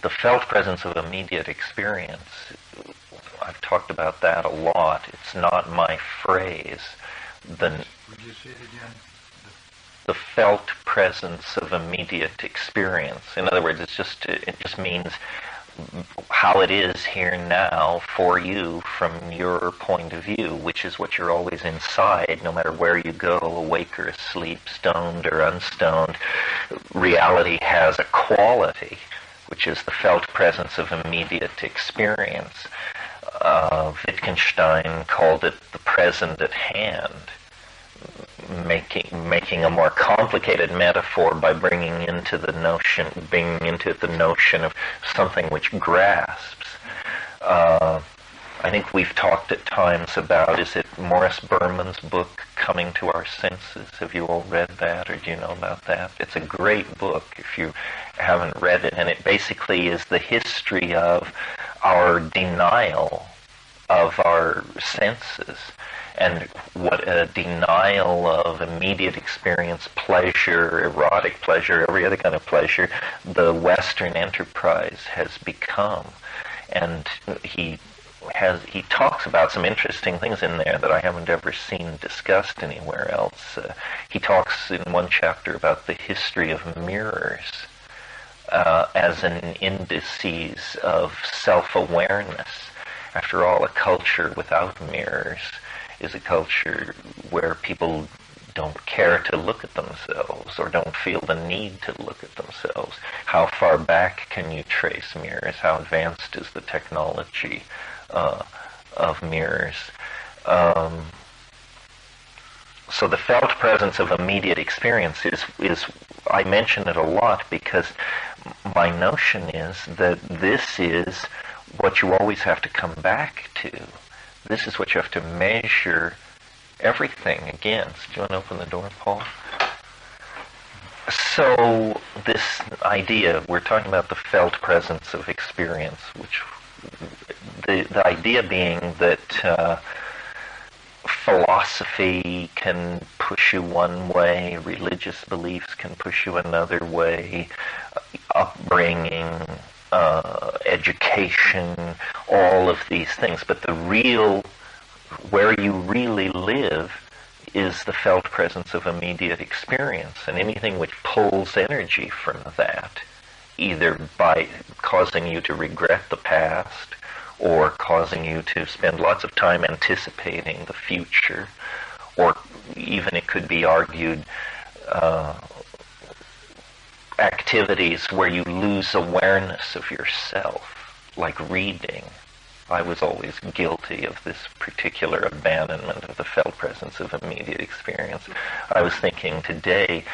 the felt presence of immediate experience, I've talked about that a lot. It's not my phrase. Would you say it again? The felt presence of immediate experience. In other words, it just means how it is here now for you from your point of view, which is what you're always inside, no matter where you go, awake or asleep, stoned or unstoned. Reality has a quality, which is the felt presence of immediate experience. Wittgenstein called it the present at hand, making a more complicated metaphor by bringing into the notion of something which grasps. I think we've talked at times about, is it Morris Berman's book, Coming to Our Senses? Have you all read that, or do you know about that? It's a great book if you haven't read it, and it basically is the history of our denial of our senses, and what a denial of immediate experience, pleasure, erotic pleasure, every other kind of pleasure, the Western enterprise has become. And he talks about some interesting things in there that I haven't ever seen discussed anywhere else. He talks in one chapter about the history of mirrors as an indices of self-awareness. After all, a culture without mirrors is a culture where people don't care to look at themselves or don't feel the need to look at themselves. How far back can you trace mirrors? How advanced is the technology of mirrors? So the felt presence of immediate experience is I mention it a lot because my notion is that this is what you always have to come back to. This is what you have to measure everything against. Do you want to open the door, Paul? So this idea, we're talking about the felt presence of experience, which the idea being that philosophy can push you one way, religious beliefs can push you another way, upbringing, education, all of these things. But where you really live is the felt presence of immediate experience. And anything which pulls energy from that, either by causing you to regret the past or causing you to spend lots of time anticipating the future, or even it could be argued activities where you lose awareness of yourself, like reading. I was always guilty of this particular abandonment of the felt presence of immediate experience. I was thinking today,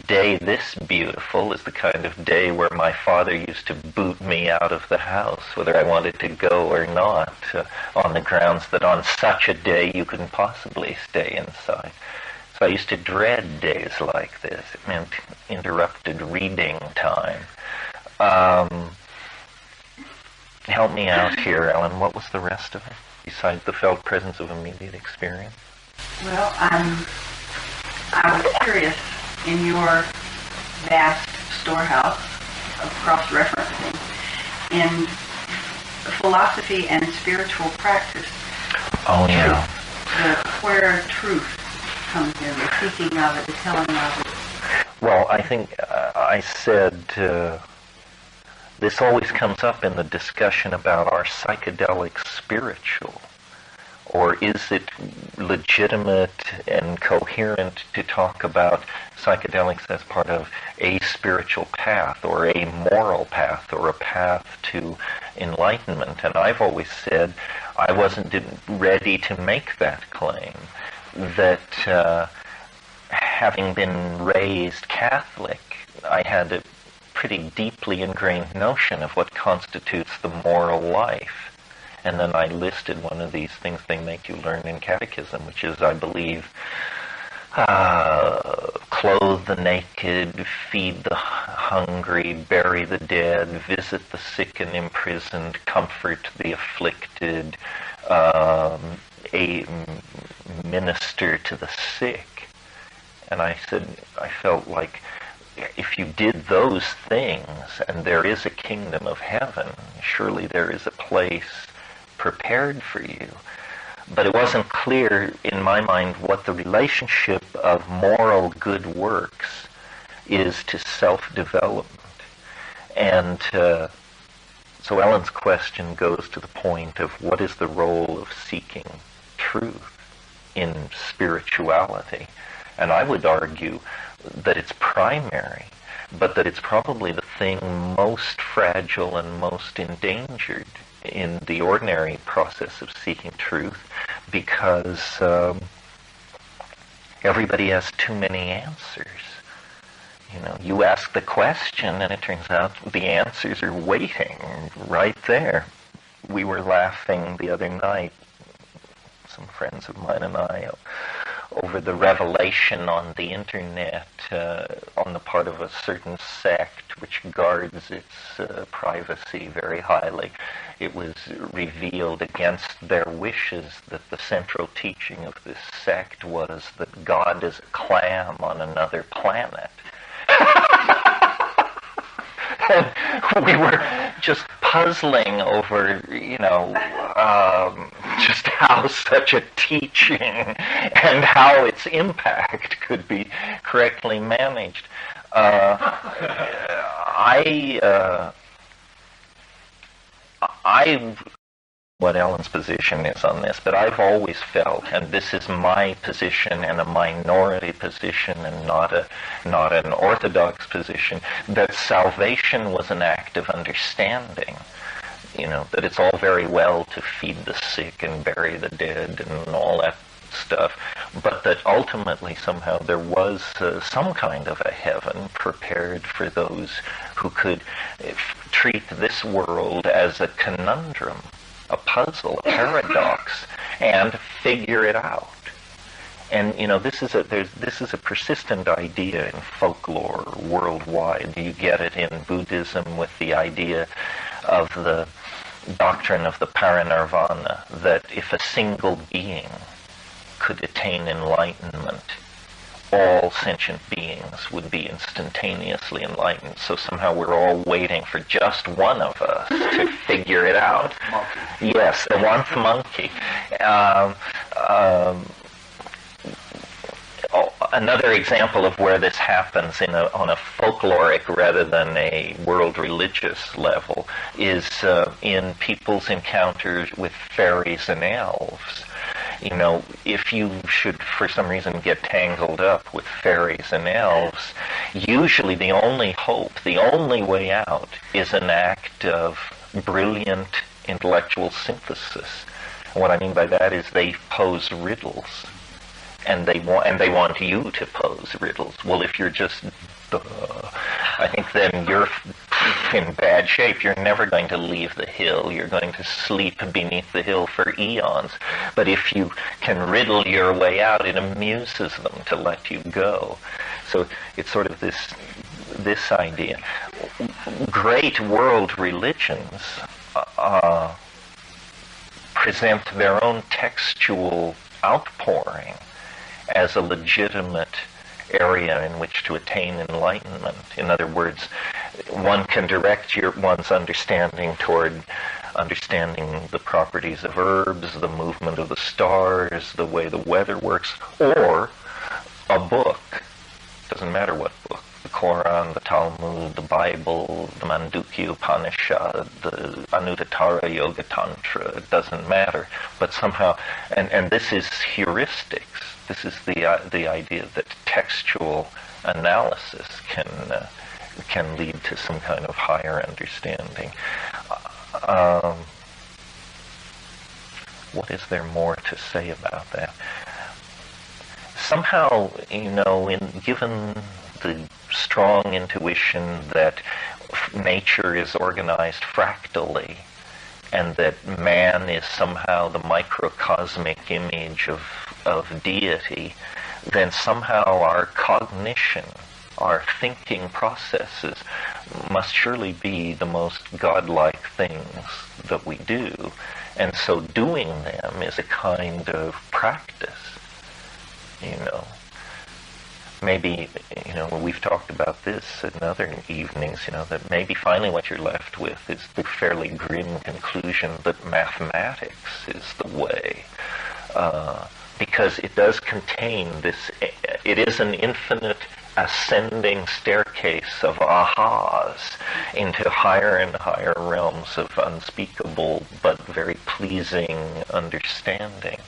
day this beautiful is the kind of day where my father used to boot me out of the house, whether I wanted to go or not, on the grounds that on such a day you couldn't possibly stay inside. So I used to dread days like this. It meant interrupted reading time. Help me out here, Ellen. What was the rest of it, besides the felt presence of immediate experience? Well, I was curious, in your vast storehouse of cross-referencing, in philosophy and spiritual practice. Oh, yeah. Where truth comes in, the seeking of it, the telling of it. Well, I think I said this always comes up in the discussion about our psychedelic spiritual. Or is it legitimate and coherent to talk about psychedelics as part of a spiritual path or a moral path or a path to enlightenment? And I've always said I wasn't ready to make that claim, that having been raised Catholic, I had a pretty deeply ingrained notion of what constitutes the moral life. And then I listed one of these things they make you learn in catechism, which is, I believe, clothe the naked, feed the hungry, bury the dead, visit the sick and imprisoned, comfort the afflicted, minister to the sick. And I said, I felt like if you did those things, and there is a kingdom of heaven, surely there is a place prepared for you. But it wasn't clear in my mind what the relationship of moral good works is to self-development. And so Ellen's question goes to the point of what is the role of seeking truth in spirituality. And I would argue that it's primary, but that it's probably the thing most fragile and most endangered in the ordinary process of seeking truth, because everybody has too many answers. You know, you ask the question and it turns out the answers are waiting right there. We were laughing the other night, some friends of mine and I, over the revelation on the internet on the part of a certain sect which guards its privacy very highly. It was revealed against their wishes that the central teaching of this sect was that God is a clam on another planet. And we were just puzzling over, just how such a teaching and how its impact could be correctly managed. What Ellen's position is on this, but I've always felt, and this is my position and a minority position and not an orthodox position, that salvation was an act of understanding. That it's all very well to feed the sick and bury the dead and all that stuff, but that ultimately somehow there was some kind of a heaven prepared for those who could treat this world as a conundrum, a puzzle, a paradox, and figure it out. And this is a persistent idea in folklore worldwide. You get it in Buddhism with the idea of the doctrine of the parinirvana, that if a single being could attain enlightenment, all sentient beings would be instantaneously enlightened. So somehow we're all waiting for just one of us to figure it out. Yes, the one monkey. Another example of where this happens on a folkloric rather than a world religious level is in people's encounters with fairies and elves. If you should for some reason get tangled up with fairies and elves, usually the only hope, the only way out, is an act of brilliant intellectual synthesis. And what I mean by that is they pose riddles. And they want you to pose riddles. Well, if you're just, I think then you're in bad shape. You're never going to leave the hill. You're going to sleep beneath the hill for eons. But if you can riddle your way out, it amuses them to let you go. So it's sort of this idea. Great world religions present their own textual outpouring as a legitimate area in which to attain enlightenment. In other words, one can direct one's understanding toward understanding the properties of herbs, the movement of the stars, the way the weather works, or a book. Doesn't matter what book. The Quran, the Talmud, the Bible, the Mandukya Upanishad, the Anuttara Yoga Tantra, it doesn't matter. But somehow, and this is heuristics. This is the idea that textual analysis can lead to some kind of higher understanding. What is there more to say about that? Somehow, given the strong intuition that nature is organized fractally, and that man is somehow the microcosmic image of deity, then somehow our cognition, our thinking processes must surely be the most godlike things that we do. And so doing them is a kind of practice, maybe, we've talked about this in other evenings, that maybe finally what you're left with is the fairly grim conclusion that mathematics is the way. Because it does contain this, it is an infinite ascending staircase of ahas into higher and higher realms of unspeakable but very pleasing understanding.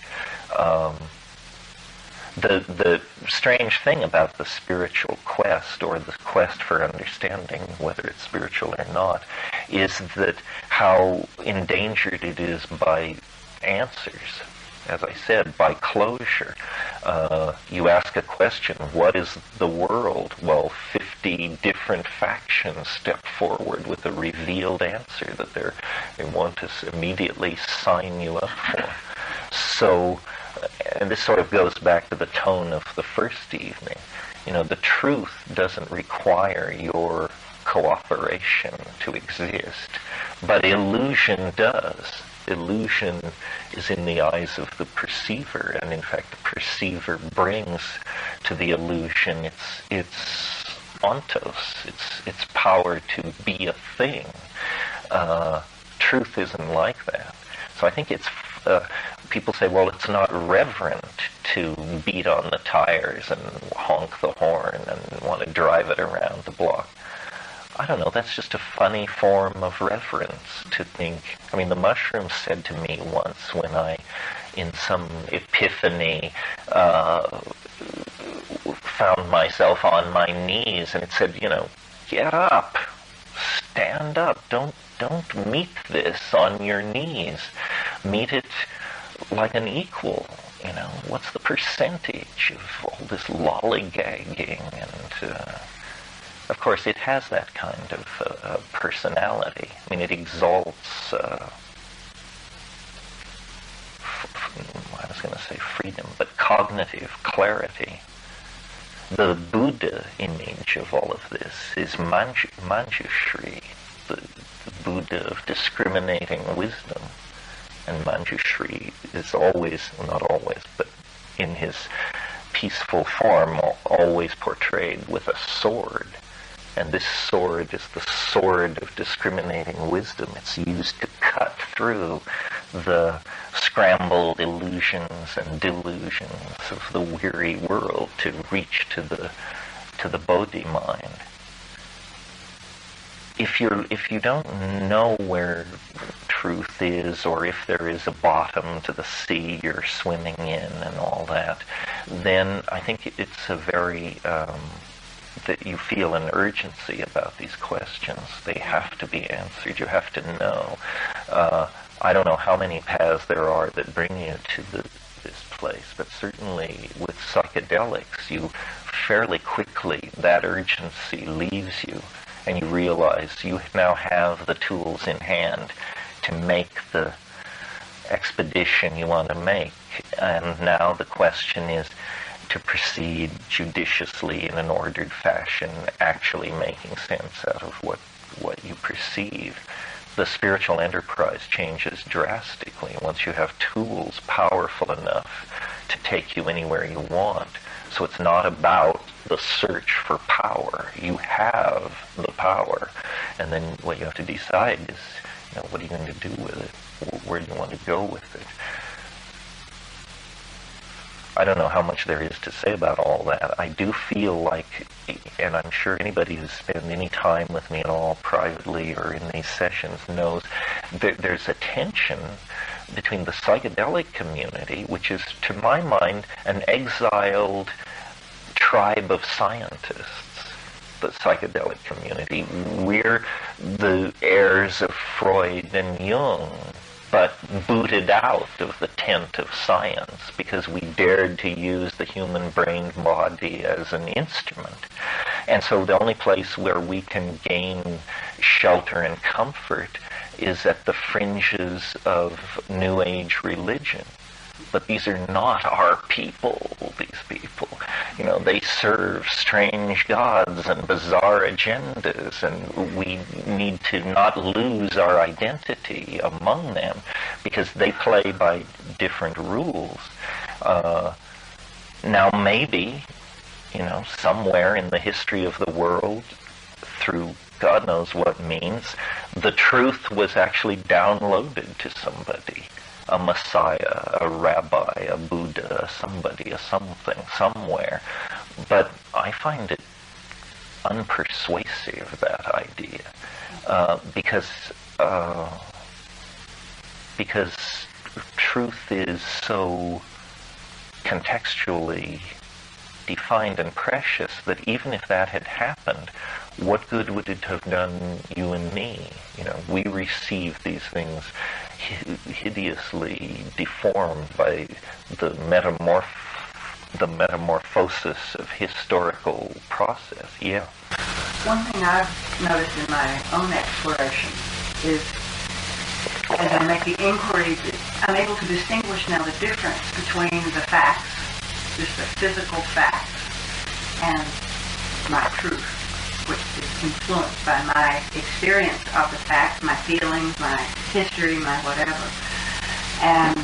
The strange thing about the spiritual quest, or the quest for understanding, whether it's spiritual or not, is that how endangered it is by answers. As I said, by closure. You ask a question, what is the world? Well, 50 different factions step forward with a revealed answer that they want to immediately sign you up for. So, and this sort of goes back to the tone of the first evening. The truth doesn't require your cooperation to exist, but illusion does. Illusion is in the eyes of the perceiver, and in fact the perceiver brings to the illusion its ontos, its power to be a thing. Truth isn't like that. So I think it's, people say, well, it's not reverent to beat on the tires and honk the horn and want to drive it around the block. I don't know, that's just a funny form of reverence to think. I mean, the mushroom said to me once when I, in some epiphany, found myself on my knees, and it said, get up, stand up, don't meet this on your knees. Meet it like an equal. What's the percentage of all this lollygagging and... Of course, it has that kind of personality. I mean, it exalts, I was going to say freedom, but cognitive clarity. The Buddha image of all of this is Manjushri, the Buddha of discriminating wisdom. And Manjushri is always, not always, but in his peaceful form, always portrayed with a sword. And this sword is the sword of discriminating wisdom. It's used to cut through the scrambled illusions and delusions of the weary world to reach to the Bodhi mind. If you don't know where truth is, or if there is a bottom to the sea you're swimming in and all that, then I think it's a very that you feel an urgency about these questions. They have to be answered. You have to know. I don't know how many paths there are that bring you to this place, but certainly with psychedelics, you fairly quickly, that urgency leaves you, and you realize you now have the tools in hand to make the expedition you want to make. And now the question is to proceed judiciously in an ordered fashion, actually making sense out of what you perceive. The spiritual enterprise changes drastically once you have tools powerful enough to take you anywhere you want. So it's not about the search for power. You have the power. And then what you have to decide is, what are you going to do with it? Where do you want to go with it? I don't know how much there is to say about all that. I do feel like, and I'm sure anybody who's spent any time with me at all, privately or in these sessions, knows that there's a tension between the psychedelic community, which is, to my mind, an exiled tribe of scientists. The psychedelic community. We're the heirs of Freud and Jung, but booted out of the tent of science because we dared to use the human brain body as an instrument. And so the only place where we can gain shelter and comfort is at the fringes of New Age religion. But these are not our people, these people. They serve strange gods and bizarre agendas, and we need to not lose our identity among them because they play by different rules. Now maybe somewhere in the history of the world, through God knows what means, the truth was actually downloaded to somebody. A Messiah, a rabbi, a Buddha, somebody, a something, somewhere. But I find it unpersuasive, that idea, because truth is so contextually defined and precious that even if that had happened, what good would it have done you and me? We receive these things hideously deformed by the metamorphosis of historical process. Yeah. One thing I've noticed in my own exploration is, as I make the inquiry, I'm able to distinguish now the difference between the facts, just the physical facts, and my truth, which is influenced by my experience of the facts, my feelings, my history, my whatever. And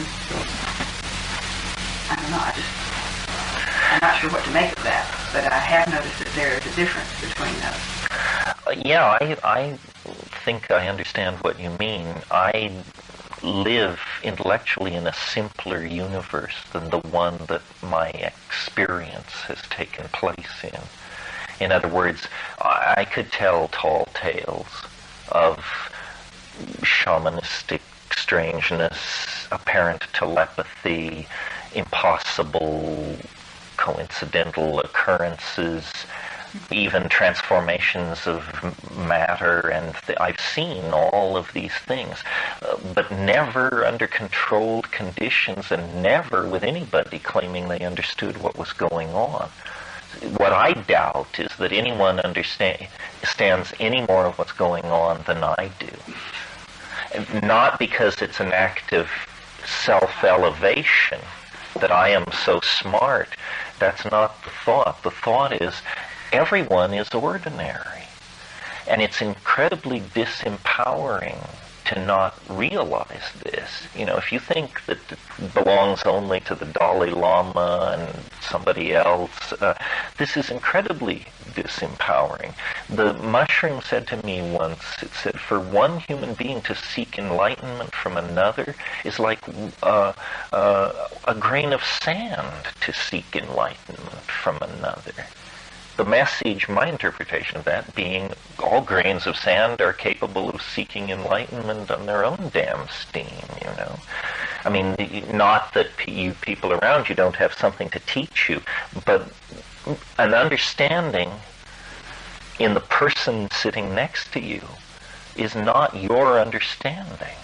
I don't know, I'm not sure what to make of that, but I have noticed that there is a difference between those. Yeah, I think I understand what you mean. I live intellectually in a simpler universe than the one that my experience has taken place in. In other words, I could tell tall tales of shamanistic strangeness, apparent telepathy, impossible coincidental occurrences, even transformations of matter, and I've seen all of these things, but never under controlled conditions, and never with anybody claiming they understood what was going on. What I doubt is that anyone understands any more of what's going on than I do. Not because it's an act of self-elevation, that I am so smart. That's not the thought. The thought is, everyone is ordinary. And it's incredibly disempowering to not realize this. If you think that it belongs only to the Dalai Lama and somebody else, this is incredibly disempowering. The mushroom said to me once, it said, for one human being to seek enlightenment from another is like a grain of sand to seek enlightenment from another. The message, my interpretation of that, being all grains of sand are capable of seeking enlightenment on their own damn steam, I mean, not that you people around you don't have something to teach you, but an understanding in the person sitting next to you is not your understanding.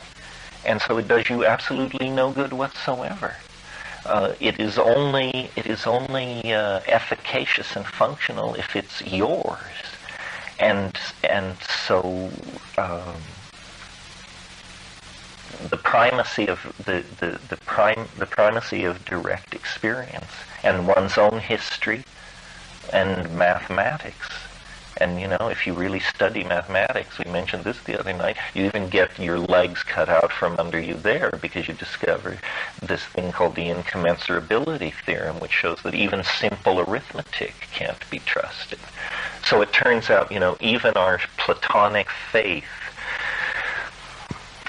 And so it does you absolutely no good whatsoever. It is only efficacious and functional if it's yours, and so the primacy of the primacy of direct experience and one's own history and mathematics. And if you really study mathematics, we mentioned this the other night, you even get your legs cut out from under you there because you discover this thing called the incommensurability theorem, which shows that even simple arithmetic can't be trusted. So it turns out, even our Platonic faith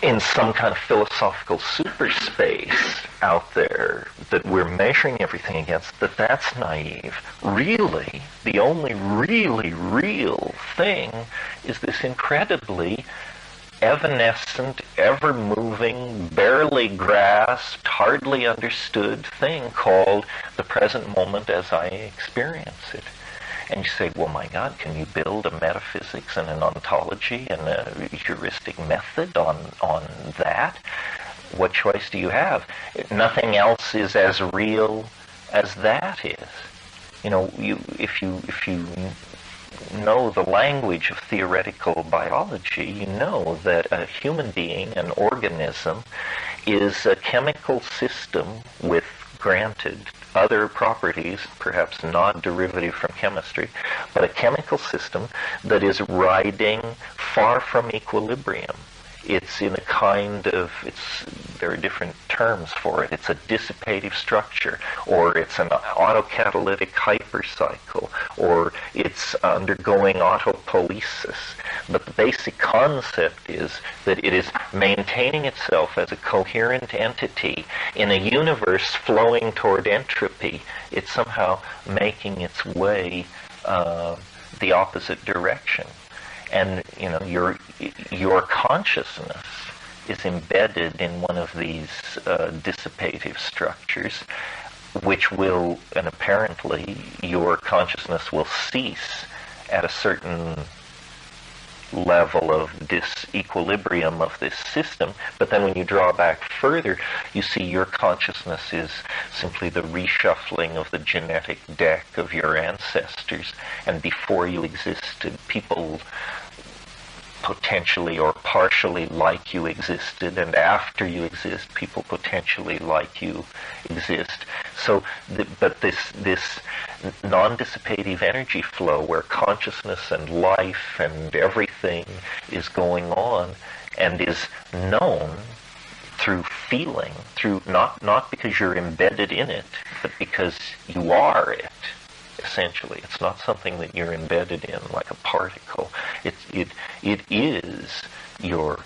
in some kind of philosophical superspace out there that we're measuring everything against, that's naive. Really, the only really real thing is this incredibly evanescent, ever-moving, barely grasped, hardly understood thing called the present moment as I experience it. And you say, well, my God, can you build a metaphysics and an ontology and a heuristic method on that? What choice do you have? Nothing else is as real as that is. If you know the language of theoretical biology, you know that a human being, an organism, is a chemical system with, granted, other properties, perhaps not derivative from chemistry, but a chemical system that is riding far from equilibrium It's in a kind of, there are different terms for it. It's a dissipative structure, or it's an autocatalytic hypercycle, or it's undergoing autopoiesis. But the basic concept is that it is maintaining itself as a coherent entity in a universe flowing toward entropy. It's somehow making its way the opposite direction. And your consciousness is embedded in one of these dissipative structures, which will, and apparently your consciousness will cease at a certain level of disequilibrium of this system. But then when you draw back further, you see your consciousness is simply the reshuffling of the genetic deck of your ancestors. And before you existed, people potentially or partially like you existed, and after you exist, people potentially like you exist. So, but this non-dissipative energy flow where consciousness and life and everything is going on and is known through feeling, through not because you're embedded in it, but because you are it. Essentially, it's not something that you're embedded in like a particle. It is your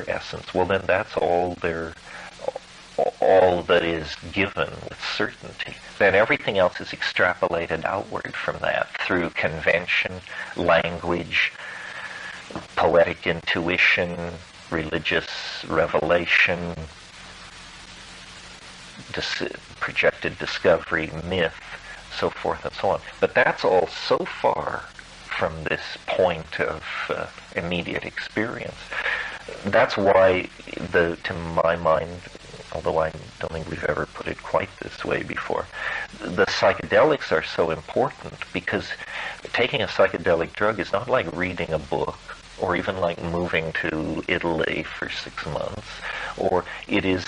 essence. Well, then that's all that is given with certainty. Then everything else is extrapolated outward from that through convention, language, poetic intuition, religious revelation, projected discovery, myth, so forth and so on. But that's all so far from this point of immediate experience. That's why, to my mind, although I don't think we've ever put it quite this way before, the psychedelics are so important, because taking a psychedelic drug is not like reading a book or even like moving to Italy for 6 months, or it is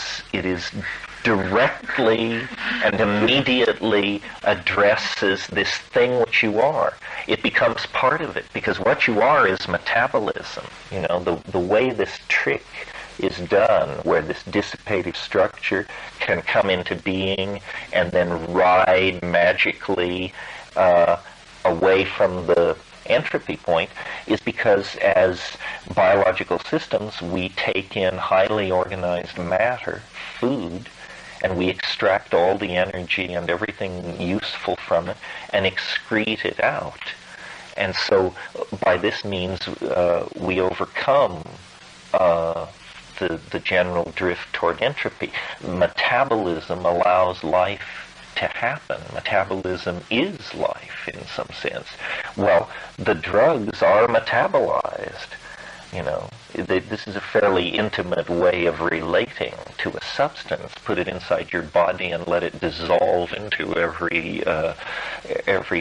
directly and immediately addresses this thing which you are. It becomes part of it, because what you are is metabolism. The way this trick is done, where this dissipative structure can come into being and then ride magically away from the entropy point, is because as biological systems we take in highly organized matter, food, and we extract all the energy and everything useful from it and excrete it out. And so by this means we overcome the general drift toward entropy. Metabolism allows life to happen. Metabolism is life in some sense. Well, the drugs are metabolized. This is a fairly intimate way of relating to a substance. Put it inside your body and let it dissolve into every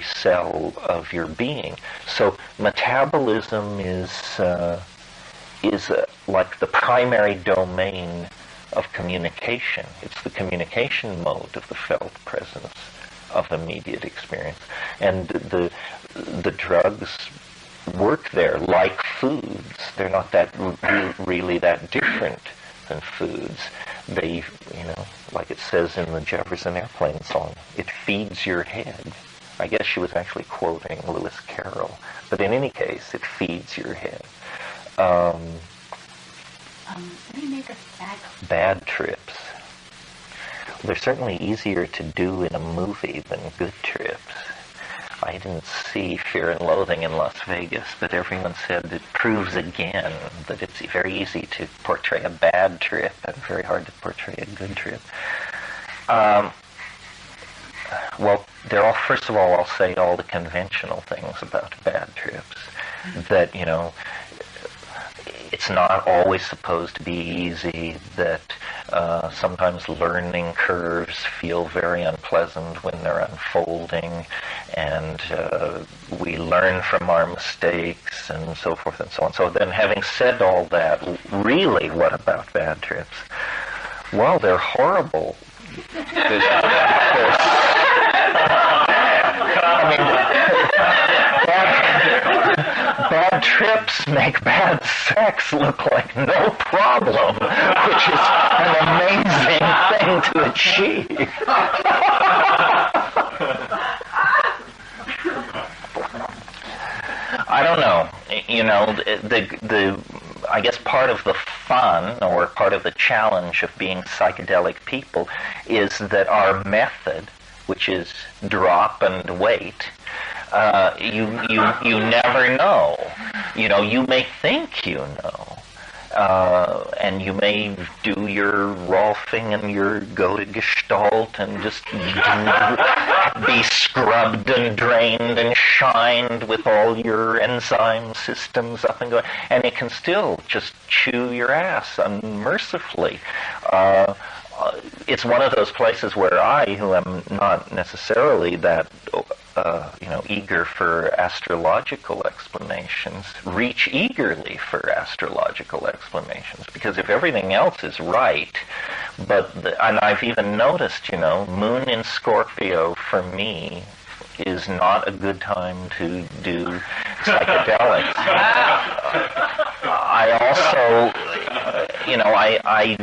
cell of your being. So metabolism is like the primary domain of communication. It's the communication mode of the felt presence of immediate experience. And the drugs work there like foods. They're not really that different than foods. They, like it says in the Jefferson Airplane song, it feeds your head. I guess she was actually quoting Lewis Carroll. But in any case, it feeds your head. What do you make of bad trips? They're certainly easier to do in a movie than good trips. I didn't see Fear and Loathing in Las Vegas, but everyone said it proves again that it's very easy to portray a bad trip and very hard to portray a good trip. Well, first of all, I'll say all the conventional things about bad trips. That, it's not always supposed to be easy, that sometimes learning curves feel very unpleasant when they're unfolding, and we learn from our mistakes and so forth and so on. So then, having said all that, really, what about bad trips? Well, they're horrible. Bad bad trips make bad sex look like no problem, which is an amazing thing to achieve. I don't know. You know, I guess part of the fun or part of the challenge of being psychedelic people is that our method, which is drop and wait, you never know. You know, you may think you know. And you may do your Rolfing and your go to Gestalt and just be scrubbed and drained and shined with all your enzyme systems up and going, and it can still just chew your ass unmercifully. It's one of those places where I, who am not necessarily that eager for astrological explanations, reach eagerly for astrological explanations, because if everything else is right, and I've even noticed, Moon in Scorpio for me is not a good time to do psychedelics. I also, I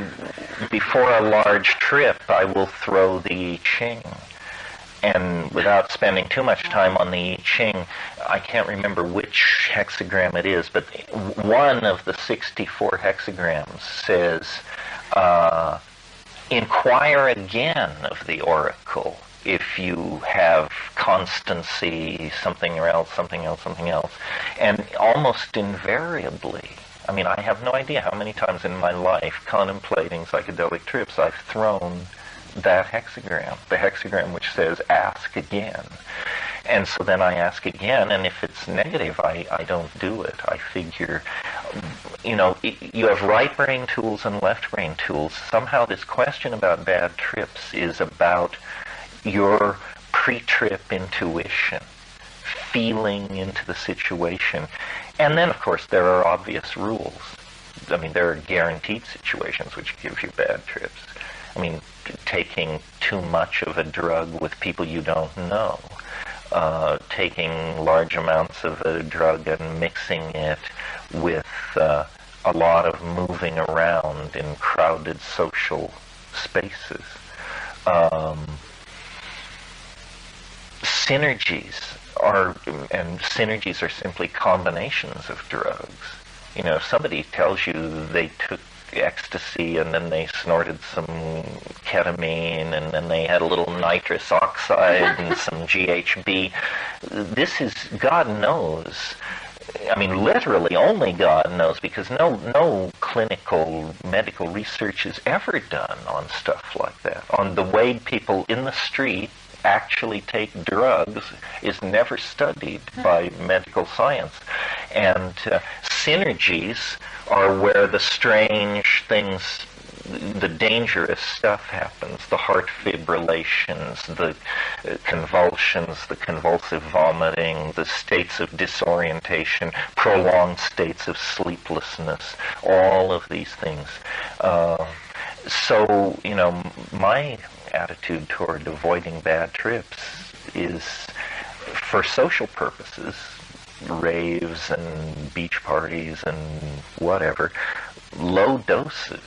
before a large trip, I will throw the I Ching. And without spending too much time on the I Ching, I can't remember which hexagram it is, but one of the 64 hexagrams says, inquire again of the oracle if you have constancy, something else, something else, something else. And almost invariably, I mean, I have no idea how many times in my life, contemplating psychedelic trips, I've thrown that hexagram, the hexagram which says ask again. And so then I ask again, and if it's negative, I don't do it. I figure, you have right brain tools and left brain tools. Somehow this question about bad trips is about your pre-trip intuition, feeling into the situation. And then, of course, there are obvious rules. I mean, there are guaranteed situations which give you bad trips. I mean, taking too much of a drug with people you don't know, taking large amounts of a drug and mixing it with a lot of moving around in crowded social spaces. Synergies are simply combinations of drugs. If somebody tells you they took ecstasy and then they snorted some ketamine and then they had a little nitrous oxide and some GHB, this is, God knows, I mean, literally only God knows, because no clinical medical research is ever done on stuff like that. On the way people in the street actually take drugs is never studied by medical science. And synergies are where the strange things, the dangerous stuff happens, the heart fibrillations, the convulsions, the convulsive vomiting, the states of disorientation, prolonged states of sleeplessness, all of these things. So, my attitude toward avoiding bad trips is, for social purposes, raves and beach parties and whatever, low doses.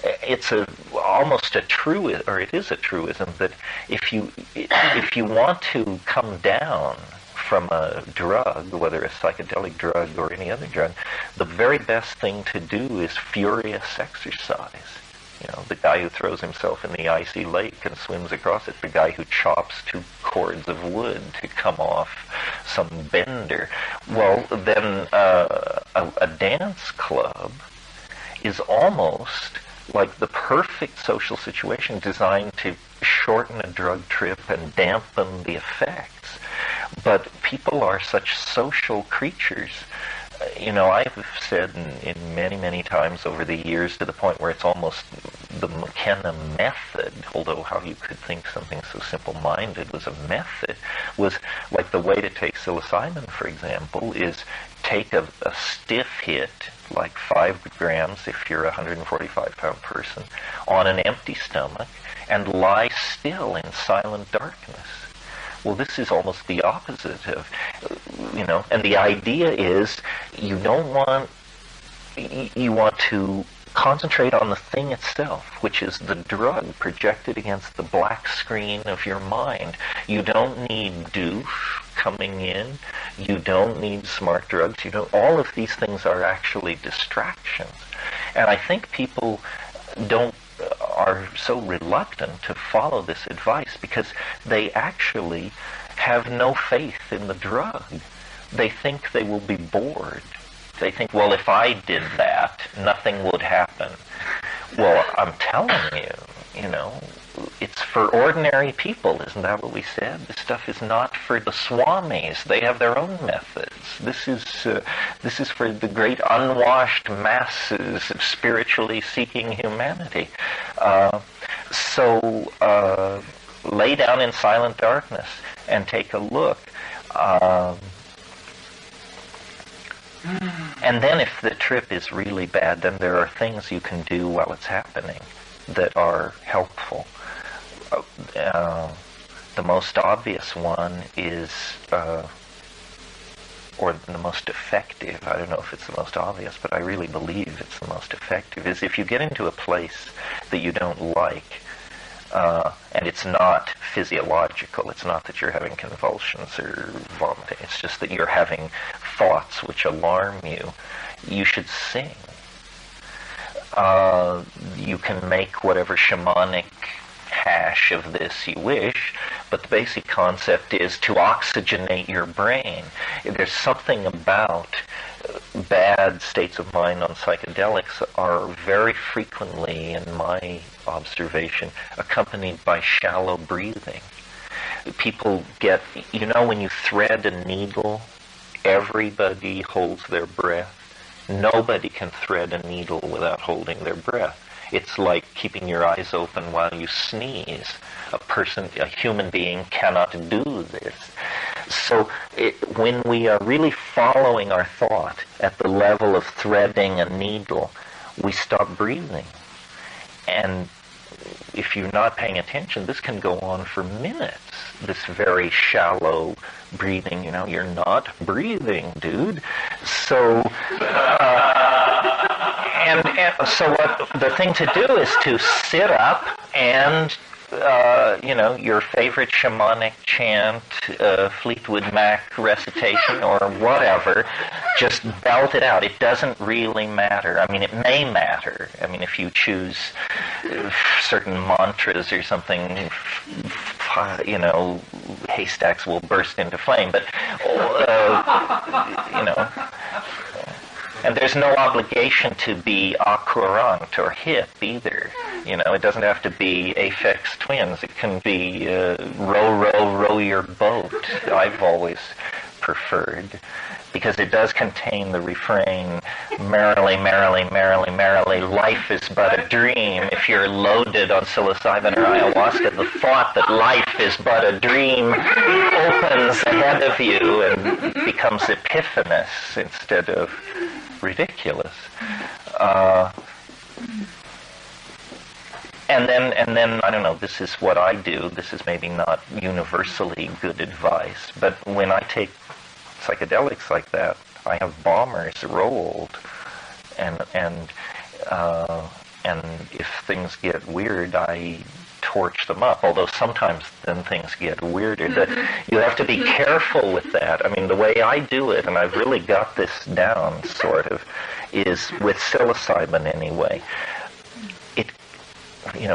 It's almost a truism, or it is a truism, that if you want to come down from a drug, whether a psychedelic drug or any other drug, the very best thing to do is furious exercise. The guy who throws himself in the icy lake and swims across it, the guy who chops 2 cords of wood to come off some bender. Well, then a dance club is almost like the perfect social situation designed to shorten a drug trip and dampen the effects. But people are such social creatures. I've said in many, many times over the years, to the point where it's almost the McKenna method, although how you could think something so simple-minded was a method, was like the way to take psilocybin, for example, is take a stiff hit, like 5 grams if you're a 145-pound person, on an empty stomach, and lie still in silent darkness. Well, this is almost the opposite of, and the idea is you want to concentrate on the thing itself, which is the drug projected against the black screen of your mind. You don't need doof coming in. You don't need smart drugs. All of these things are actually distractions. And I think people are so reluctant to follow this advice because they actually have no faith in the drug. They think they will be bored. They think, well, if I did that, nothing would happen. Well, I'm telling you, it's for ordinary people. Isn't that what we said? This stuff is not for the swamis. They have their own methods. This is for the great unwashed masses of spiritually seeking humanity. So lay down in silent darkness and take a look. And then if the trip is really bad, then there are things you can do while it's happening that are helpful. The most obvious one is, or the most effective, I don't know if it's the most obvious, but I really believe it's the most effective, is if you get into a place that you don't like, and it's not physiological, it's not that you're having convulsions or vomiting, it's just that you're having thoughts which alarm you, you should sing. You can make whatever shamanic hash of this you wish, but the basic concept is to oxygenate your brain. There's something about bad states of mind on psychedelics are very frequently, in my observation, accompanied by shallow breathing. People get, when you thread a needle, everybody holds their breath. Nobody can thread a needle without holding their breath. It's like keeping your eyes open while you sneeze. A human being cannot do this. So when we are really following our thought at the level of threading a needle, we stop breathing. And if you're not paying attention, this can go on for minutes, this very shallow breathing. You're not breathing, dude. So, so what the thing to do is to sit up and, your favorite shamanic chant, Fleetwood Mac recitation or whatever, just belt it out. It doesn't really matter. I mean, it may matter. I mean, if you choose certain mantras or something, haystacks will burst into flame. But, and there's no obligation to be accurant or hip either. It doesn't have to be Aphex Twins. It can be row, row, row your boat. I've always preferred, because it does contain the refrain, merrily, merrily, merrily, merrily, life is but a dream. If you're loaded on psilocybin or ayahuasca, the thought that life is but a dream opens ahead of you and becomes epiphanous instead of ridiculous. And then I don't know, this is what I do. This is maybe not universally good advice, but when I take psychedelics like that, I have bombers rolled, and if things get weird, I torch them up. Although sometimes then things get weirder. You have to be careful with that. I mean, the way I do it, and I've really got this down, sort of, is with psilocybin anyway.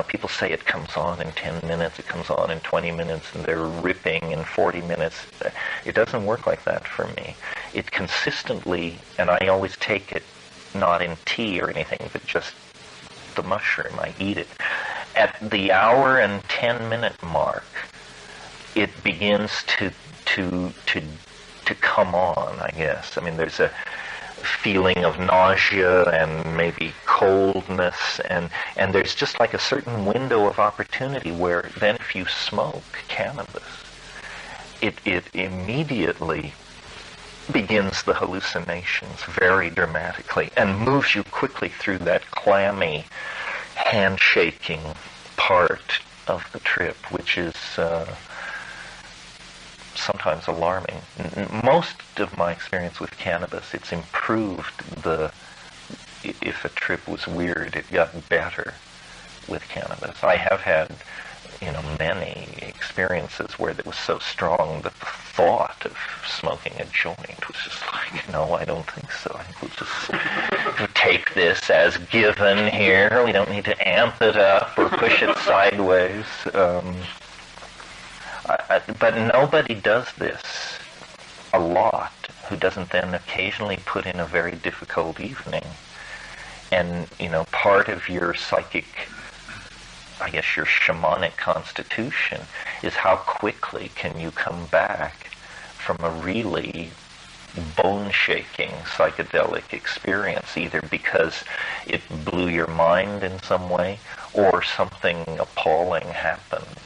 People say it comes on in 10 minutes, it comes on in 20 minutes, and they're ripping in 40 minutes. It doesn't work like that for me. It consistently, and I always take it not in tea or anything, but just the mushroom. I eat it. At the hour and 10-minute mark, it begins to come on, I guess. I mean, there's a feeling of nausea and maybe coldness, and there's just like a certain window of opportunity where then if you smoke cannabis, it immediately begins the hallucinations very dramatically and moves you quickly through that clammy, handshaking part of the trip, which is sometimes alarming. Most of my experience with cannabis, it's improved if a trip was weird, it got better with cannabis. I have had, many experiences where it was so strong that the thought of smoking a joint was just like, no, I don't think so. I think we'll just take this as given here. We don't need to amp it up or push it sideways. But nobody does this a lot who doesn't then occasionally put in a very difficult evening. And, part of your psychic, I guess your shamanic constitution is how quickly can you come back from a really bone-shaking psychedelic experience, either because it blew your mind in some way or something appalling happened.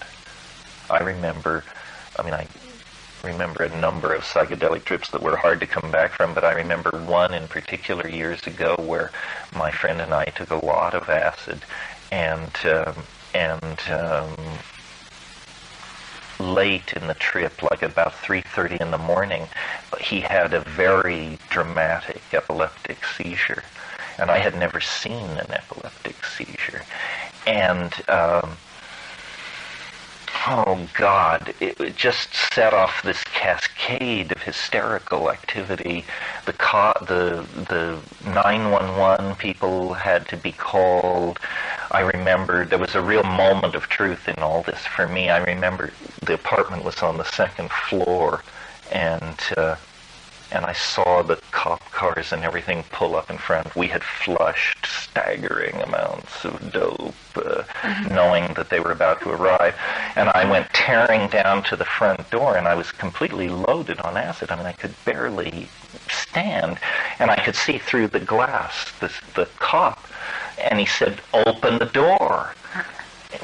I remember a number of psychedelic trips that were hard to come back from, but I remember one in particular years ago where my friend and I took a lot of acid, and late in the trip, like about 3:30 in the morning, he had a very dramatic epileptic seizure, and I had never seen an epileptic seizure, and oh God, it just set off this cascade of hysterical activity. The 911 people had to be called. I remember there was a real moment of truth in all this for me. I remember the apartment was on the second floor, and I saw the cop cars and everything pull up in front. We had flushed staggering amounts of dope, knowing that they were about to arrive. And I went tearing down to the front door, and I was completely loaded on acid. I could barely stand. And I could see through the glass, the cop. And he said, "Open the door."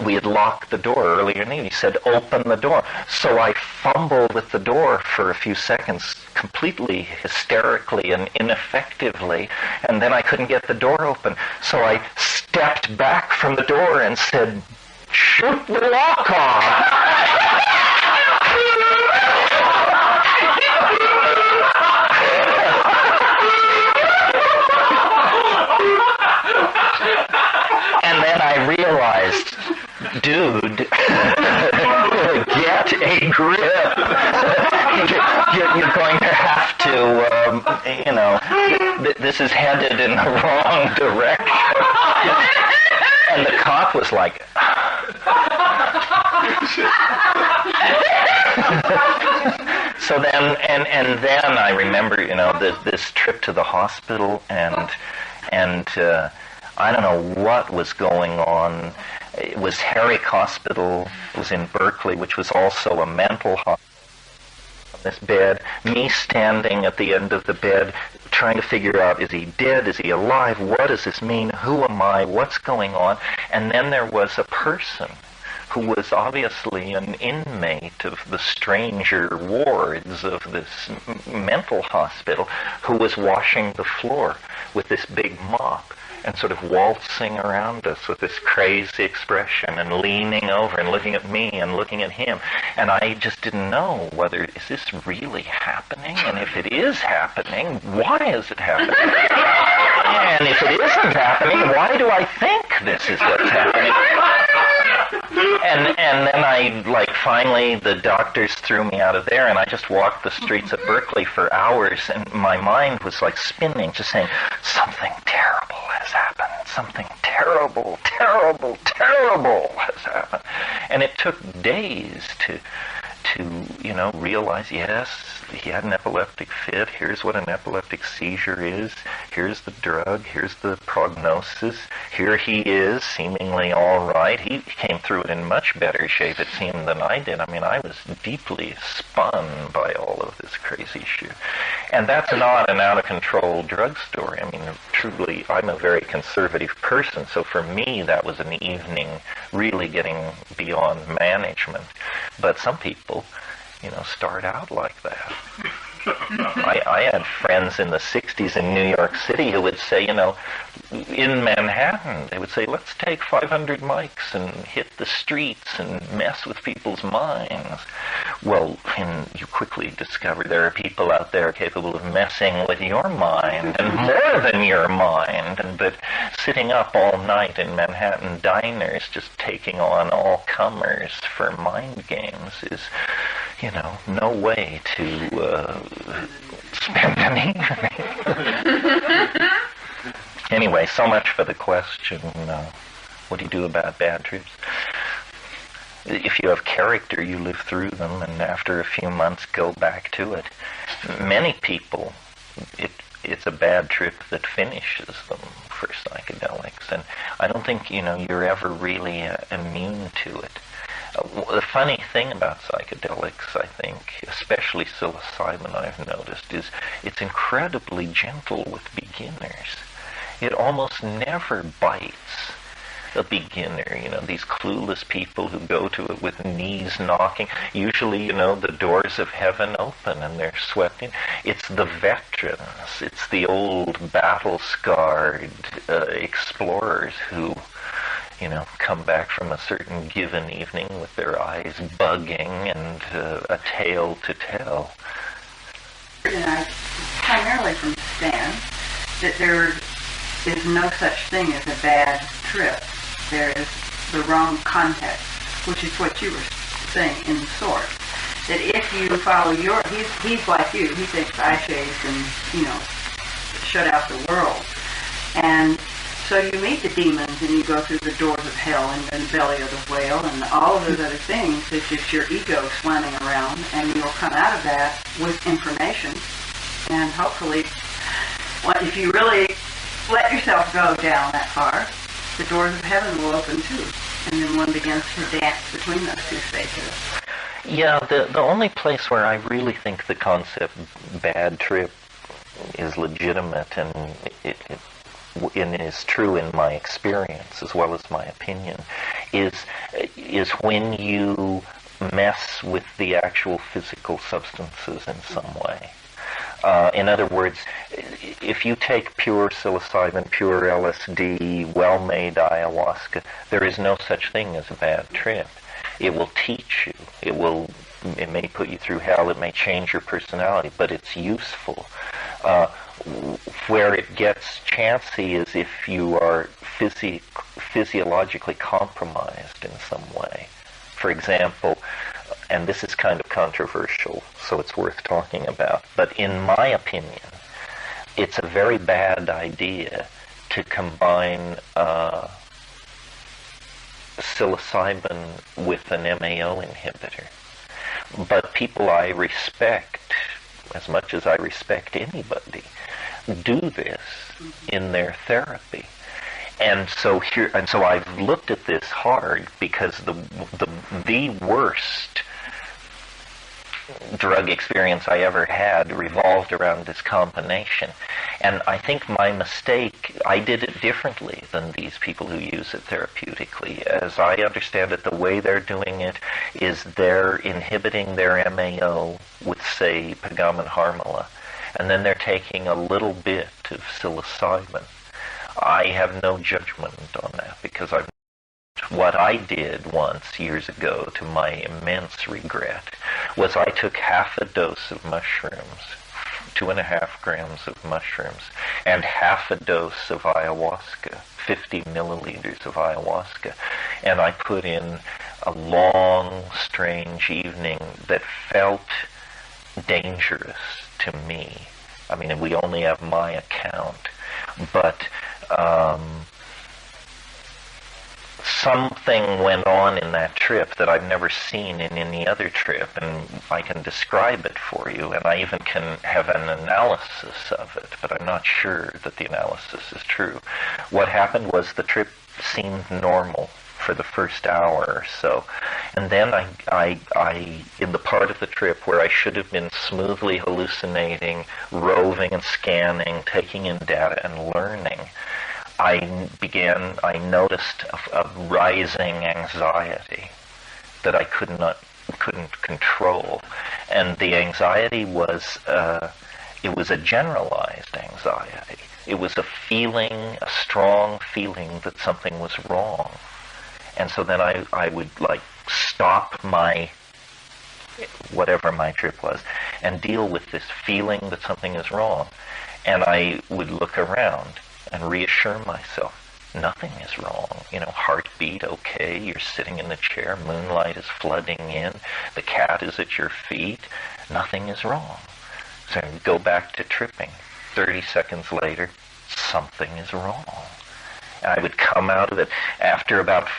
We had locked the door earlier in the evening. He said, "Open the door." So I fumbled with the door for a few seconds, completely hysterically and ineffectively, and then I couldn't get the door open. So I stepped back from the door and said, "Shoot the lock off." And then I realized, dude, get a grip. You're going to have to, this is headed in the wrong direction. And the cop was like, so then, and then I remember, this trip to the hospital, and I don't know what was going on. It was Herrick Hospital. It was in Berkeley, which was also a mental hospital. On this bed, me standing at the end of the bed, trying to figure out, is he dead? Is he alive? What does this mean? Who am I? What's going on? And then there was a person who was obviously an inmate of the stranger wards of this mental hospital, who was washing the floor with this big mop and sort of waltzing around us with this crazy expression and leaning over and looking at me and looking at him. And I just didn't know whether, is this really happening? And if it is happening, why is it happening? And if it isn't happening, why do I think this is what's happening? And then finally the doctors threw me out of there, and I just walked the streets of Berkeley for hours, and my mind was like spinning, just saying, something terrible has happened. Something terrible, terrible, terrible has happened. And it took days to realize, yes, he had an epileptic fit. Here's what an epileptic seizure is. Here's the drug. Here's the prognosis. Here he is, seemingly all right. He came through it in much better shape, it seemed, than I did. I was deeply spun by all of this crazy shit. And that's not an out-of-control drug story. Truly, I'm a very conservative person, so for me, that was an evening really getting beyond management. But some people, start out like that. I had friends in the 60s in New York City who would say, in Manhattan, they would say, let's take 500 mics and hit the streets and mess with people's minds. Well, and you quickly discover there are people out there capable of messing with your mind, and more than your mind, but sitting up all night in Manhattan diners just taking on all comers for mind games is, no way to spend an evening. Anyway, so much for the question, what do you do about bad trips? If you have character, you live through them, and after a few months go back to it. Many people, it's a bad trip that finishes them for psychedelics, and I don't think, you're ever really immune to it. The funny thing about psychedelics, I think, especially psilocybin I've noticed, is it's incredibly gentle with beginners. It almost never bites a beginner, these clueless people who go to it with knees knocking. Usually, the doors of heaven open and they're swept in. It's the veterans, it's the old battle-scarred explorers who, come back from a certain given evening with their eyes bugging and a tale to tell. And I primarily from Stan that there is no such thing as a bad trip. There is the wrong context, which is what you were saying in the sort. That if you follow he's like you, he thinks eye shades and, shut out the world. And so you meet the demons and you go through the doors of hell and the belly of the whale and all of those other things. It's just your ego slamming around, and you'll come out of that with information. And hopefully, if you really let yourself go down that far, the doors of heaven will open too. And then one begins to dance between those two spaces. Yeah, the only place where I really think the concept bad trip is legitimate and it is true in my experience as well as my opinion is when you mess with the actual physical substances in some way. In other words, if you take pure psilocybin, pure LSD, well-made ayahuasca, there is no such thing as a bad trip. It will teach you. It may put you through hell. It may change your personality, but it's useful. Where it gets chancy is if you are physiologically compromised in some way. For example, and this is kind of controversial, so it's worth talking about, but in my opinion, it's a very bad idea to combine psilocybin with an MAO inhibitor. But people I respect, as much as I respect anybody, do this in their therapy. And so I've looked at this hard because the worst drug experience I ever had revolved around this combination. And I think my mistake, I did it differently than these people who use it therapeutically. As I understand it, the way they're doing it is they're inhibiting their MAO with, say, Pagaman Harmala, and then they're taking a little bit of psilocybin. I have no judgment on that because what I did once years ago, to my immense regret, was I took half a dose of mushrooms, 2.5 grams of mushrooms, and half a dose of ayahuasca, 50 milliliters of ayahuasca, and I put in a long, strange evening that felt dangerous to me. I mean, we only have my account, but something went on in that trip that I've never seen in any other trip, and I can describe it for you, and I even can have an analysis of it, but I'm not sure that the analysis is true. What happened was the trip seemed normal for the first hour or so, and then I in the part of the trip where I should have been smoothly hallucinating, roving and scanning, taking in data and learning, I noticed a rising anxiety that I couldn't control. And the anxiety was, it was a generalized anxiety. It was a feeling, a strong feeling that something was wrong. And so then I would like stop my, whatever my trip was, and deal with this feeling that something is wrong. And I would look around and reassure myself, nothing is wrong. You know, heartbeat okay, you're sitting in the chair, moonlight is flooding in, the cat is at your feet, nothing is wrong. So I go back to tripping. 30 seconds later, something is wrong. And I would come out of it after about